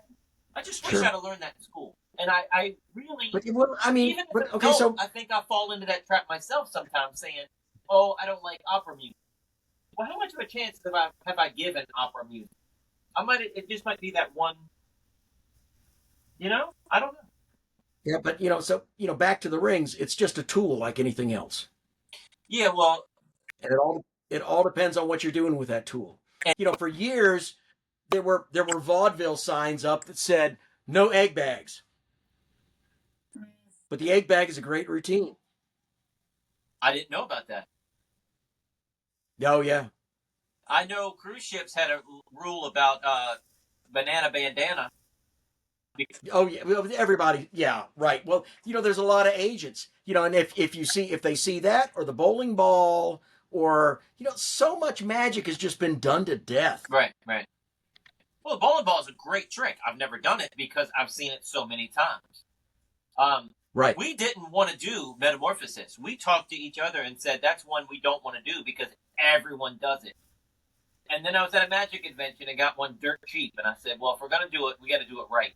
I just wish Sure. I'd have learned that in school. And I really, But I mean, even as but an okay, adult, so I think I fall into that trap myself sometimes, saying, "Oh, I don't like opera music." Well, how much of a chance have I given opera music? It just might be that one. I don't know. yeah, but back to the rings, it's just a tool like anything else. Yeah, well, And it all depends on what you're doing with that tool. And for years there were vaudeville signs up that said no egg bags. But the egg bag is a great routine. I didn't know about that. Oh yeah. I know cruise ships had a rule about banana bandana. Oh yeah, everybody. Yeah, right. Well, there's a lot of agents. And if they see that, or the bowling ball, or so much magic has just been done to death. Right. Well, the bowling ball is a great trick. I've never done it because I've seen it so many times. Right. We didn't want to do metamorphosis. We talked to each other and said that's one we don't want to do because everyone does it. And then I was at a Magic convention and got one dirt cheap, and I said, well, if we're going to do it, we got to do it right.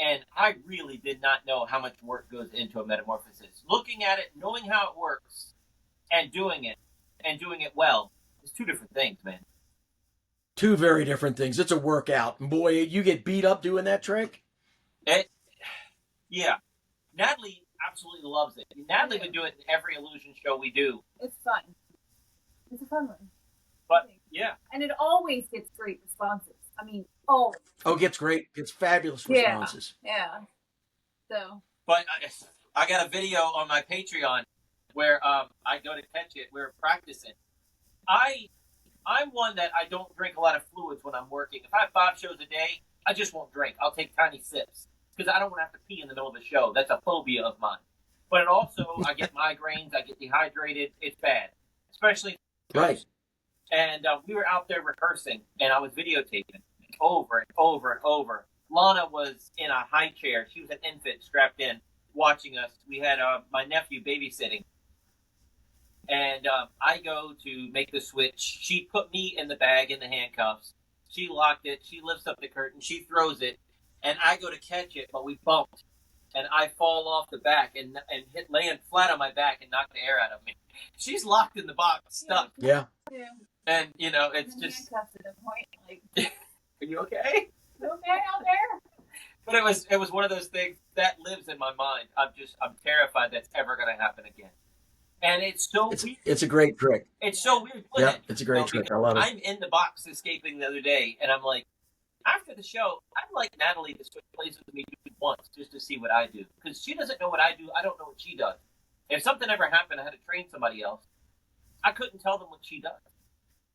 And I really did not know how much work goes into a metamorphosis. Looking at it, knowing how it works, and doing it well, is two different things, man. Two very different things. It's a workout. And boy, you get beat up doing that trick. Yeah. Natalie absolutely loves it. Natalie would do it in every illusion show we do. It's fun. It's a fun one. But, yeah. And it always gets great responses. I mean, always. Oh, gets fabulous responses. Yeah. So. But I got a video on my Patreon where I go to catch it. We're practicing. I'm one that I don't drink a lot of fluids when I'm working. If I have 5 shows a day, I just won't drink. I'll take tiny sips because I don't want to have to pee in the middle of the show. That's a phobia of mine. But it also, I get migraines. I get dehydrated. It's bad, especially. Right. And we were out there rehearsing, and I was videotaping over and over and over. Lana was in a high chair. She was an infant strapped in, watching us. We had my nephew babysitting. And I go to make the switch. She put me in the bag in the handcuffs. She locked it. She lifts up the curtain. She throws it. And I go to catch it, but we bumped. and I fall off the back and land flat on my back and knock the air out of me. She's locked in the box, stuck. Yeah. And it's And just. handcuffed at a point, like, Are you okay? you okay out there? But it was one of those things that lives in my mind. I'm terrified that's ever going to happen again. And it's so weird. It's a great trick. It's so weird. Yeah, it's a great trick. I love it. I'm in the box escaping the other day, and I'm like, after the show, I'd like Natalie to switch places with me once just to see what I do. Because she doesn't know what I do. I don't know what she does. If something ever happened, I had to train somebody else. I couldn't tell them what she does.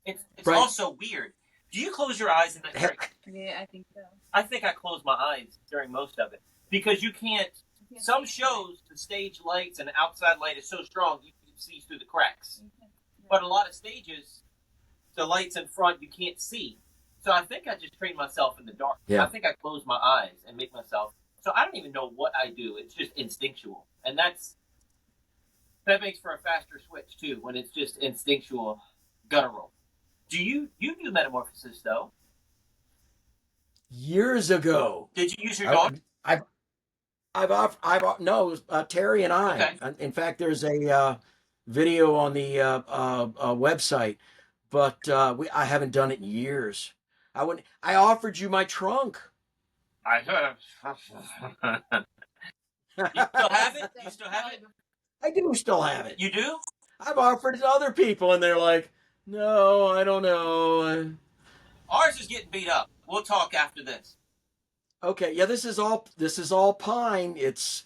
It's Right. also weird. Do you close your eyes in that trick? Yeah, I think so. I think I close my eyes during most of it. Because you can't. Some shows, the stage lights and outside light is so strong, you can see through the cracks. But a lot of stages, the lights in front, you can't see. So I think I just train myself in the dark. Yeah. I think I close my eyes and make myself. So I don't even know what I do. It's just instinctual. And that makes for a faster switch, too, when it's just instinctual guttural. You do metamorphosis, though? Years ago. Did you use your dog? No, Terry and I. Okay. In fact, there's a video on the website, but I haven't done it in years. I offered you my trunk. I You still have it? You still have it? I do still have it. You do? I've offered it to other people, and they're like, "No, I don't know." Ours is getting beat up. We'll talk after this. Okay, yeah, this is all pine. It's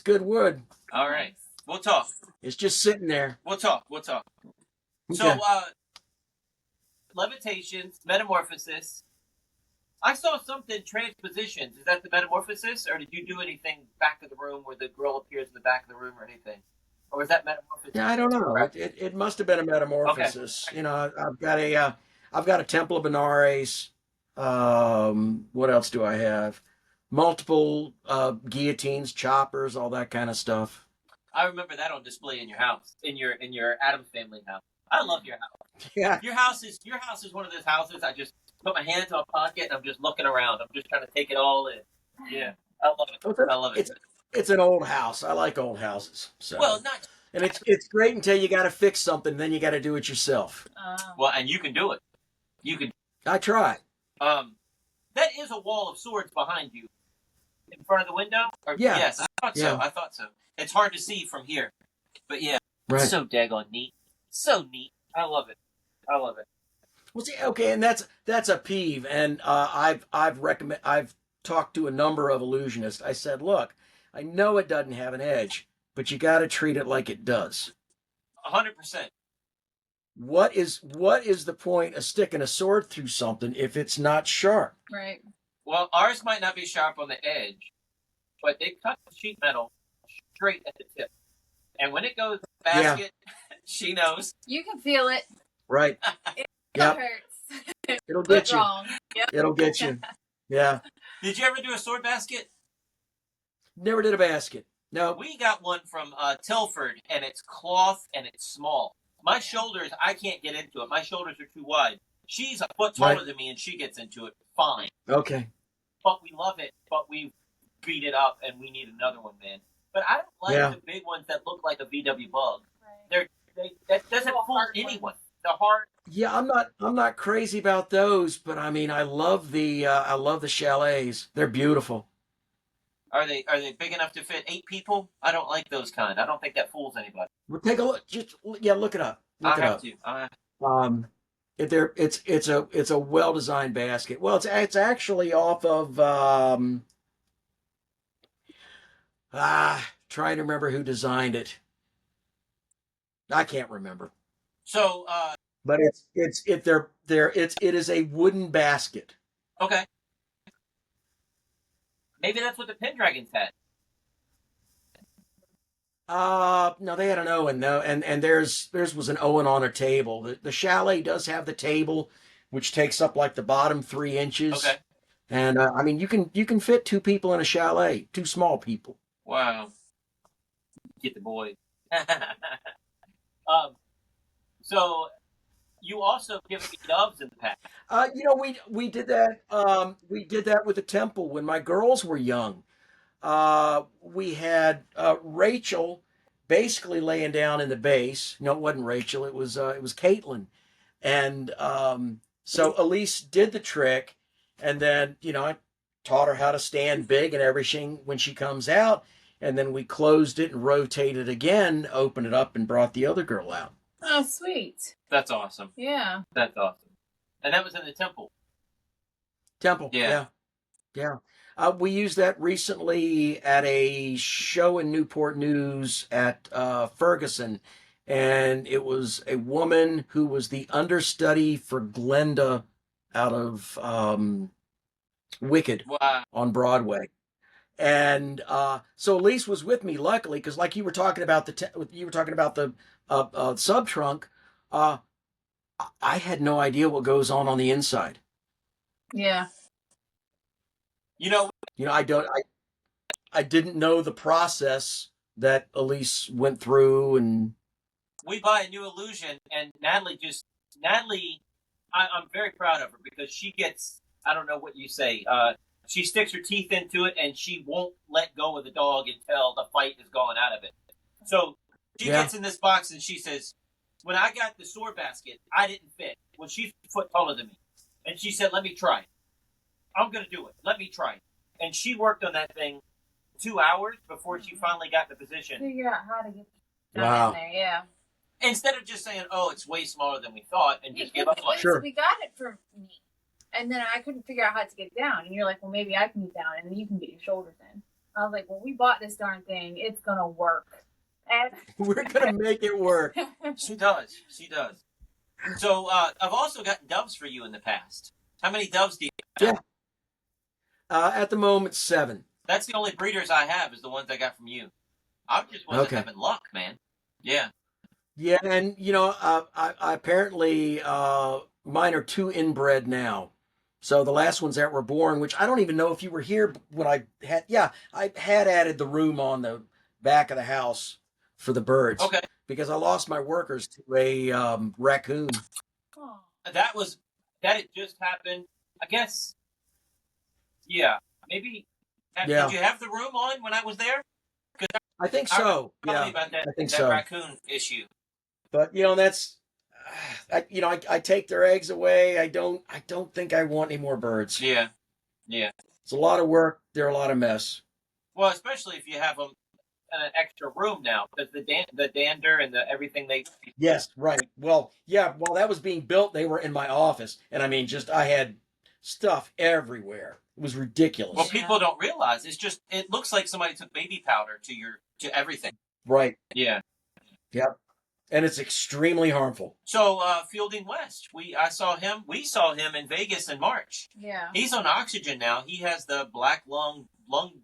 good wood. All right. We'll talk. It's just sitting there. We'll talk. Okay. So, levitations, metamorphosis. I saw something, transpositions. Is that the metamorphosis? Or did you do anything back of the room where the girl appears in the back of the room or anything? Or was that metamorphosis? Yeah, I don't know. It must have been a metamorphosis. Okay. I've got a Temple of Benares. What else do I have? Multiple guillotines, choppers, all that kind of stuff. I remember that on display in your house, in your Addams family house. I love your house. Yeah. Your house is one of those houses I just put my hands in my pocket and I'm just looking around. I'm just trying to take it all in. Yeah, I love it. I love it. It's an old house. I like old houses. So. Well, not. And it's great until you got to fix something, then you got to do it yourself. Well, and you can do it. You can. I try. That is a wall of swords behind you, in front of the window. Yeah. Yes, I thought so. I thought so. It's hard to see from here, but yeah, right. So daggone neat. So neat. I love it. I love it. Well, see, okay, and that's a peeve, and I've talked to a number of illusionists. I said, look, I know it doesn't have an edge, but you got to treat it like it does. 100%. What is the point of sticking a sword through something if it's not sharp? Right. Well, ours might not be sharp on the edge, but they cut the sheet metal straight at the tip, and when it goes in the basket, she knows. You can feel it. Right. It Yep. hurts. It'll get you. Wrong. Yep. It'll get you. Yeah. Did you ever do a sword basket? Never did a basket. No. We got one from Tilford, and it's cloth and it's small. My shoulders, I can't get into it. My shoulders are too wide. She's a foot taller than me, and she gets into it fine. Okay. But we love it, but we beat it up, and we need another one, man. But I don't like the big ones that look like a VW Bug. Right. That doesn't fool anyone. The hard. Yeah, I'm not crazy about those, but I mean, I love the chalets. They're beautiful. Are they big enough to fit 8 people? I don't like those kind. I don't think that fools anybody. Well, take a look. Look it up. I have to. It's a well designed basket. Well, it's actually off of trying to remember who designed it. I can't remember. So, but it is a wooden basket. Okay. Maybe that's what the Pendragons had. No, they had an Owen though, and theirs was an Owen on a table. The chalet does have the table, which takes up like the bottom 3 inches. Okay. And I mean, you can fit 2 people in a chalet, 2 small people. Wow. Get the boy. So you also give me doves in the past. We did that. We did that with the temple when my girls were young. we had Rachel basically laying down in the base. No, it wasn't Rachel. It was Caitlin, and so Elise did the trick, and then I taught her how to stand big and everything when she comes out, and then we closed it and rotated again, opened it up, and brought the other girl out. Oh, sweet. That's awesome. Yeah. That's awesome. And that was in the temple. Temple. Yeah. Yeah. We used that recently at a show in Newport News at Ferguson, and it was a woman who was the understudy for Glenda out of Wicked Wow. on Broadway. And so Elise was with me, luckily, because like you were talking about the sub trunk. I had no idea what goes on the inside. Yeah. I didn't know the process that Elise went through, and we buy a new illusion, and Natalie, I'm very proud of her because she gets, I don't know what you say, she sticks her teeth into it, and she won't let go of the dog until the fight is gone out of it. So she gets in this box, and she says, when I got the sword basket, I didn't fit. Well, she's a foot taller than me. And she said, let me try it. I'm going to do it. Let me try it. And she worked on that thing 2 hours before she finally got in the position. Figure out how to get down in there, yeah. Instead of just saying, oh, it's way smaller than we thought, and just give up on it. Sure. We got it for me. And then I couldn't figure out how to get it down. And you're like, well, maybe I can get down, and then you can get your shoulders in. I was like, well, we bought this darn thing. It's going to work. And we're going to make it work. She does. So I've also gotten doves for you in the past. How many doves do you have? Yeah. At the moment, 7. That's the only breeders I have is the ones I got from you. I just wasn't having luck, man. Yeah. Yeah, and I apparently mine are 2 inbred now. So the last ones that were born, which I don't even know if you were here when I had added the room on the back of the house for the birds. Okay. Because I lost my workers to a raccoon. oh. That had just happened. I guess. Yeah. Maybe. Did you have the room on when I was there? I think so. Probably about that, I think that so. raccoon issue. But that's, I take their eggs away. I don't think I want any more birds. Yeah. It's a lot of work. They're a lot of mess. Well, especially if you have them in an extra room now, because the dander and the everything they. Yes, right. Well, yeah. While that was being built, they were in my office, and I had stuff everywhere. It was ridiculous. Well, people don't realize it looks like somebody took baby powder to everything. Right. Yeah. Yep. And it's extremely harmful. So Fielding West, we saw him in Vegas in March. Yeah. He's on oxygen now. He has the black lung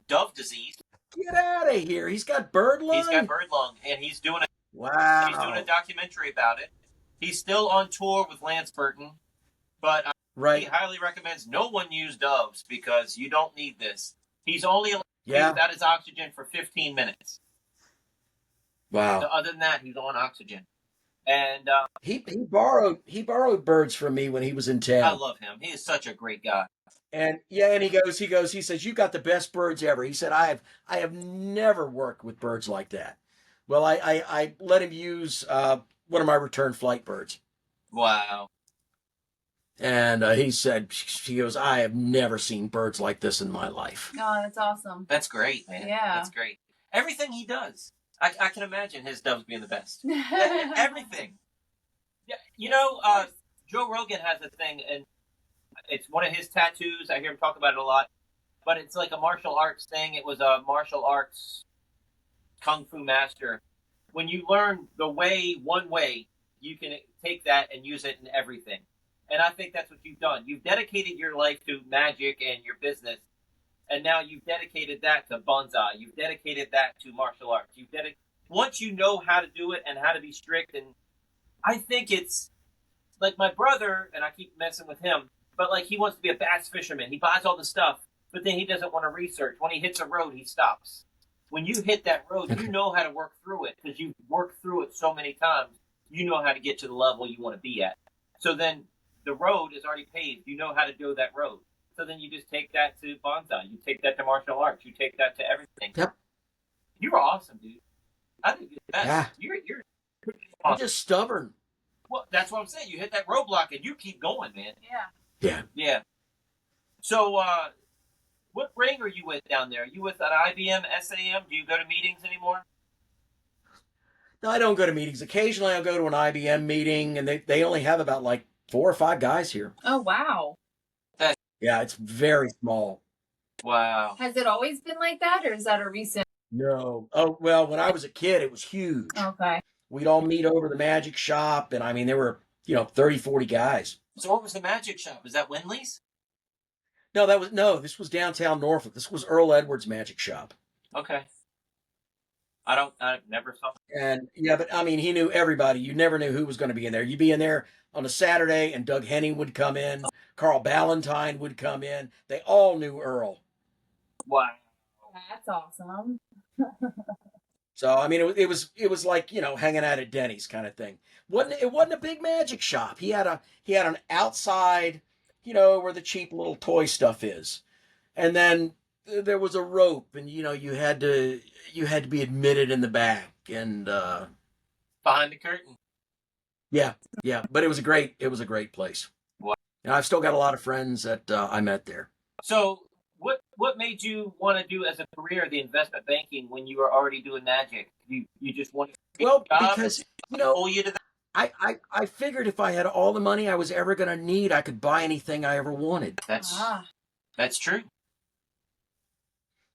dove disease. Get out of here! He's got bird lung. He's got bird lung, and he's doing a documentary about it. He's still on tour with Lance Burton, but he highly recommends no one use doves because you don't need this. He's only allowed without his oxygen for 15 minutes. Wow. So other than that, he's on oxygen. And he borrowed birds from me when he was in town. I love him. He is such a great guy. And he says, you got the best birds ever. He said, I have never worked with birds like that. Well, I let him use one of my return flight birds. Wow. And he goes, I have never seen birds like this in my life. Oh, that's awesome. That's great, man. Yeah. That's great. Everything he does. I can imagine his doves being the best. Everything. Yeah, Joe Rogan has a thing, and it's one of his tattoos. I hear him talk about it a lot. But it's like a martial arts thing. It was a martial arts kung fu master. When you learn one way, you can take that and use it in everything. And I think that's what you've done. You've dedicated your life to magic and your business. And now you've dedicated that to bonsai. You've dedicated that to martial arts. Once you know how to do it and how to be strict, and I think it's like my brother, and I keep messing with him, but like he wants to be a bass fisherman. He buys all the stuff, but then he doesn't want to research. When he hits a road, he stops. When you hit that road, you know how to work through it because you've worked through it so many times. You know how to get to the level you want to be at. So then the road is already paved. You know how to do that road. So then you just take that to bonsai. You take that to martial arts. You take that to everything. Yep. You were awesome, dude. I think you're the best. Yeah. You're I'm awesome. just stubborn. Well, that's what I'm saying. You hit that roadblock and you keep going, man. Yeah. Yeah. Yeah. So, what ring are you with down there? Are you with an IBM, SAM? Do you go to meetings anymore? No, I don't go to meetings. Occasionally I'll go to an IBM meeting, and they only have about like 4 or 5 guys here. Oh, wow. Yeah, it's very small. Wow. Has it always been like that, or is that a recent? No. Oh, well, when I was a kid, it was huge. Okay. We'd all meet over the magic shop, and I mean, there were, 30, 40 guys. So what was the magic shop? Is that Winley's? No, this was downtown Norfolk. This was Earl Edwards' magic shop. Okay. I never saw. And yeah, but I mean, he knew everybody. You never knew who was going to be in there. You'd be in there on a Saturday, and Doug Henning would come in. Carl Ballantyne would come in. They all knew Earl. Wow. That's awesome. So I mean, it was like hanging out at Denny's kind of thing. It wasn't a big magic shop. He had an outside, where the cheap little toy stuff is, and then there was a rope, and you had to be admitted in the back, and Behind the curtain. yeah. But it was a great place. Wow. And I've still got a lot of friends that I met there. So what made you want to do as a career the investment banking when you were already doing magic? You just wanted to Because pull you to that. I figured if I had all the money I was ever going to need, I could buy anything I ever wanted. That's true.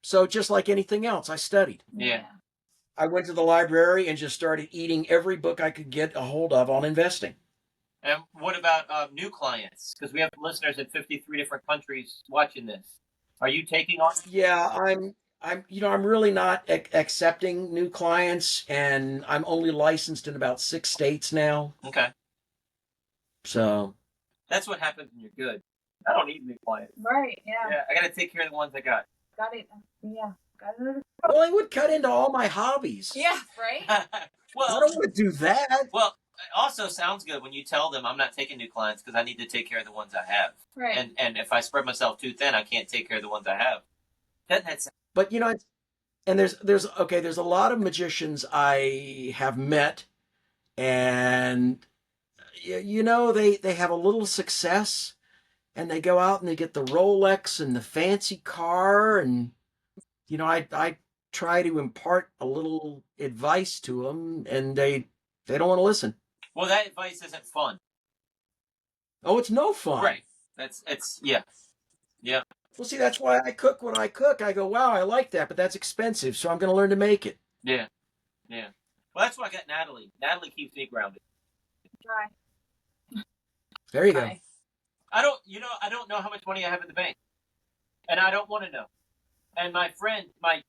So just like anything else, I studied. Yeah. I went to the library and just started eating every book I could get a hold of on investing. And what about new clients? Because we have listeners in 53 different countries watching this. Are you taking on? Yeah, I'm really not accepting new clients, and I'm only licensed in about 6 states now. Okay. So that's what happens when you're good. I don't need new clients. Right. Yeah. Yeah, I got to take care of the ones I got. Got it. Yeah. Got it. Well, it would cut into all my hobbies. Yeah. Right. Well, I don't want to do that. Well, it also sounds good when you tell them I'm not taking new clients because I need to take care of the ones I have. Right. And if I spread myself too thin, I can't take care of the ones I have. That's But and there's a lot of magicians I have met, and they have a little success, and they go out and they get the Rolex and the fancy car, and I try to impart a little advice to them, and they don't want to listen. Well, that advice isn't fun. Oh, it's no fun. Right. Yeah. Well, see, that's why I cook what I cook. I go, wow, I like that, but that's expensive, so I'm going to learn to make it. Yeah. Well, that's why I got Natalie. Natalie keeps me grounded. Try. There you go. I don't know how much money I have in the bank, and I don't want to know. And my friend, my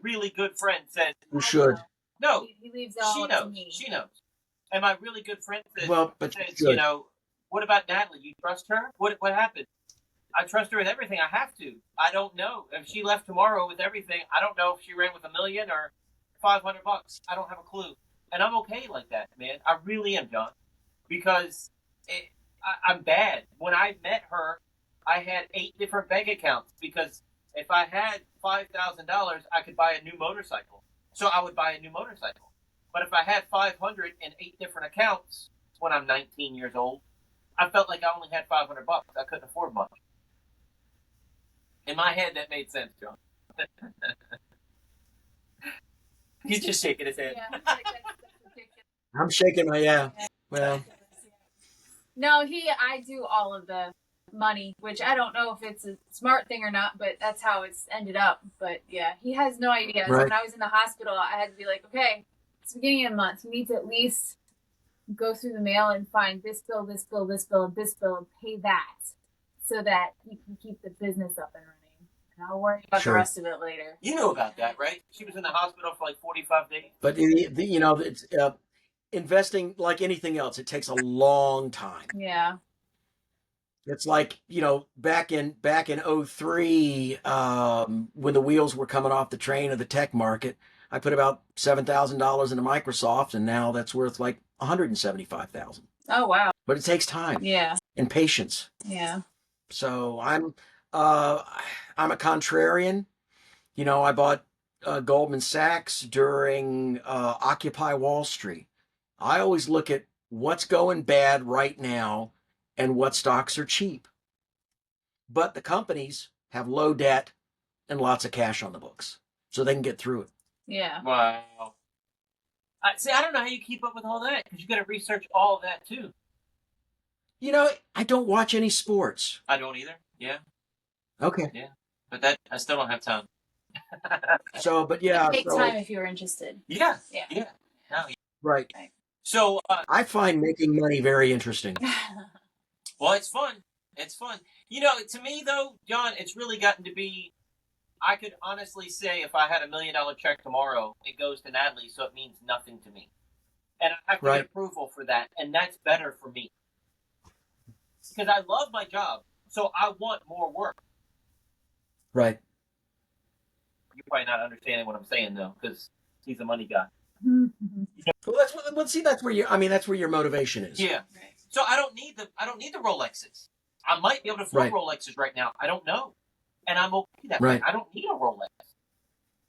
really good friend said, You should. No, he leaves it all she up knows. to me. She knows. And my really good friend said, But you should. What about Natalie? You trust her? What happened? I trust her with everything. I have to. I don't know if she left tomorrow with everything. I don't know if she ran with $1 million or $500. I don't have a clue, and I'm okay like that, man. I really am, John, because I'm bad. When I met her, I had 8 different bank accounts because if I had $5,000, I could buy a new motorcycle. So I would buy a new motorcycle. But if I had 500 in 8 different accounts when I'm 19 years old, I felt like I only had $500. I couldn't afford much. In my head, that made sense, John. He's just shaking his head. Yeah. I'm shaking my Well, No, I do all of the money, which I don't know if it's a smart thing or not, but that's how it's ended up. But yeah, he has no idea. So Right. when I was in the hospital, I had to be like, okay, it's the beginning of the month. You need to at least go through the mail and find this bill, this bill, this bill, and this bill, and pay that so that you can keep the business up and running. And I'll worry about Sure. the rest of it later. You know about that, right? She was in the hospital for like 45 days. but it's investing like anything else. It takes a long time. Yeah. It's like, back in 03, when the wheels were coming off the train of the tech market, I put about $7,000 into Microsoft, and now that's worth like $175,000. Oh, wow. But it takes time Yeah. and patience. Yeah. So I'm a contrarian. You know, I bought Goldman Sachs during Occupy Wall Street. I always look at what's going bad right now and what stocks are cheap. But the companies have low debt and lots of cash on the books, so they can get through it. Yeah. Wow. See, I don't know how you keep up with all that because you got to research all of that too. You know, I don't watch any sports. I don't either. Yeah. Okay. Yeah. But that I still don't have time. So, but yeah. Take so, time if you're interested. Yeah. Yeah. Yeah. No, yeah. Right. So, I find making money very interesting. well, it's fun. It's fun. You know, to me though, John, it's really gotten to be. I could honestly say if I had $1 million check tomorrow, it goes to Natalie, so it means nothing to me, and I have to get approval for that, and that's better for me because I love my job, so I want more work. Right. You're probably not understanding what I'm saying though, because he's a money guy. Well, that's where that's where your motivation is. Yeah. Right. So I don't need the Rolexes. I might be able to afford Rolexes right now. I don't know. And I'm okay that way. I don't need a Rolex.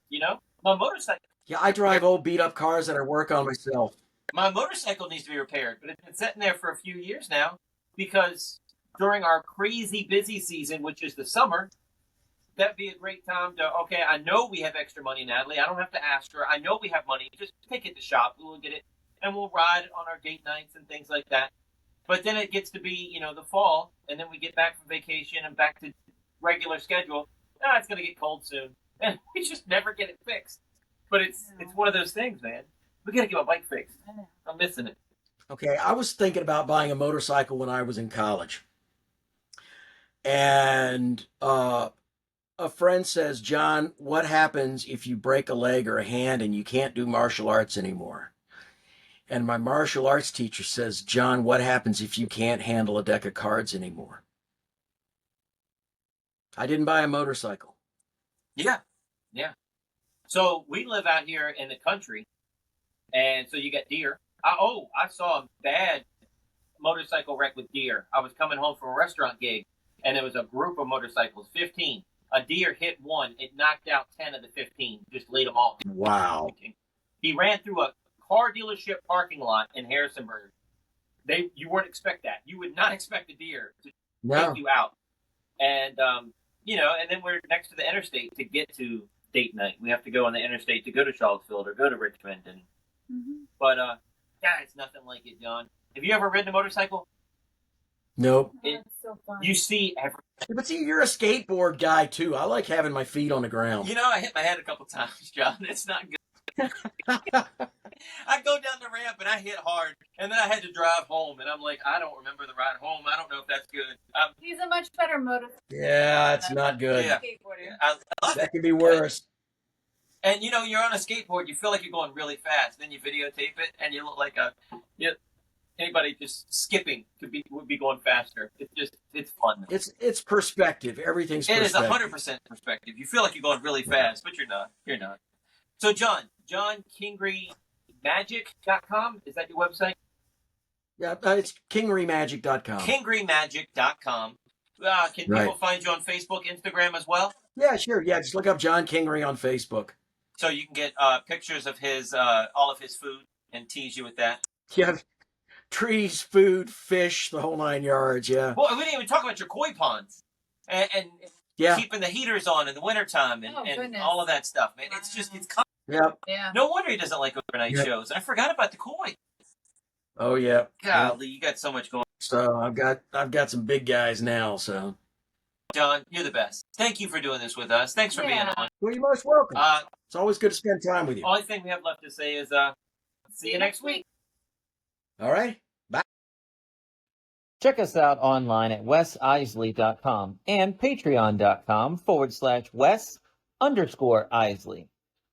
You know? My motorcycle. Yeah, I drive old beat up cars that I work on myself. My motorcycle needs to be repaired, but it's been sitting there for a few years now because during our crazy busy season, which is the summer, that'd be a great time to, okay, I know we have extra money, Natalie. I don't have to ask her. I know we have money. Just take it to the shop. We'll get it, and we'll ride on our date nights and things like that. But then it gets to be, you know, the fall, and then we get back from vacation and back to regular schedule. It's going to get cold soon. And we just never get it fixed. But it's one of those things, man. We got to get my bike fixed. I'm missing it. Okay, I was thinking about buying a motorcycle when I was in college. And a friend says, John, what happens if you break a leg or a hand and you can't do martial arts anymore? And my martial arts teacher says, John, what happens if you can't handle a deck of cards anymore? I didn't buy a motorcycle. Yeah. Yeah. So we live out here in the country, and so you got deer. I saw a bad motorcycle wreck with deer. I was coming home from a restaurant gig, and there was a group of motorcycles, 15. A deer hit one. It knocked out 10 of the 15, just laid them off. Wow. He ran through a car dealership parking lot in Harrisonburg. You wouldn't expect that. You would not expect a deer to take you out. And, you know, and then we're next to the interstate to get to date night. We have to go on the interstate to go to Charlottesville or go to Richmond. And But, it's nothing like it, John. Have you ever ridden a motorcycle? Nope. It's so fun. You see everything. But see, you're a skateboard guy, too. I like having my feet on the ground. You know, I hit my head a couple times, John. It's not good. I go down the ramp and I hit hard, and then I had to drive home, and I'm like, I don't remember the ride home. I don't know if that's good. He's a much better motorcycle. Yeah, it's not good. Yeah. Skateboarder. That could be worse. And you know, you're on a skateboard, you feel like you're going really fast. Then you videotape it, and you look like anybody just skipping would be going faster. It's fun. It's perspective. Everything's perspective. It is 100% perspective. You feel like you're going really fast, but you're not. You're not. So John Kingry Magic.com, is that your website? Yeah, it's KingryMagic.com. KingryMagic.com. Can people find you on Facebook, Instagram as well? Yeah, sure. Yeah, just look up John Kingry on Facebook. So you can get pictures of his all of his food and tease you with that. Yeah, trees, food, fish, the whole 9 yards. Yeah. Well, we didn't even talk about your koi ponds and keeping the heaters on in the wintertime and all of that stuff, man. It's just Yeah. No wonder he doesn't like overnight shows. I forgot about the koi. Oh yeah. Golly, you got so much going. So I've got some big guys now. So John, you're the best. Thank you for doing this with us. Thanks for being on. Well, you're most welcome. It's always good to spend time with you. Only thing we have left to say is see you next week. All right. Bye. Check us out online at wesisley.com and patreon.com/Wes_Isley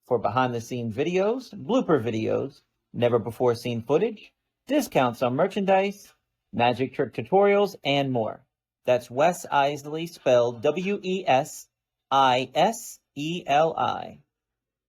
for behind-the-scenes videos, blooper videos, never-before-seen footage, discounts on merchandise, magic trick tutorials, and more. That's Wes Iseli, spelled WESISELI.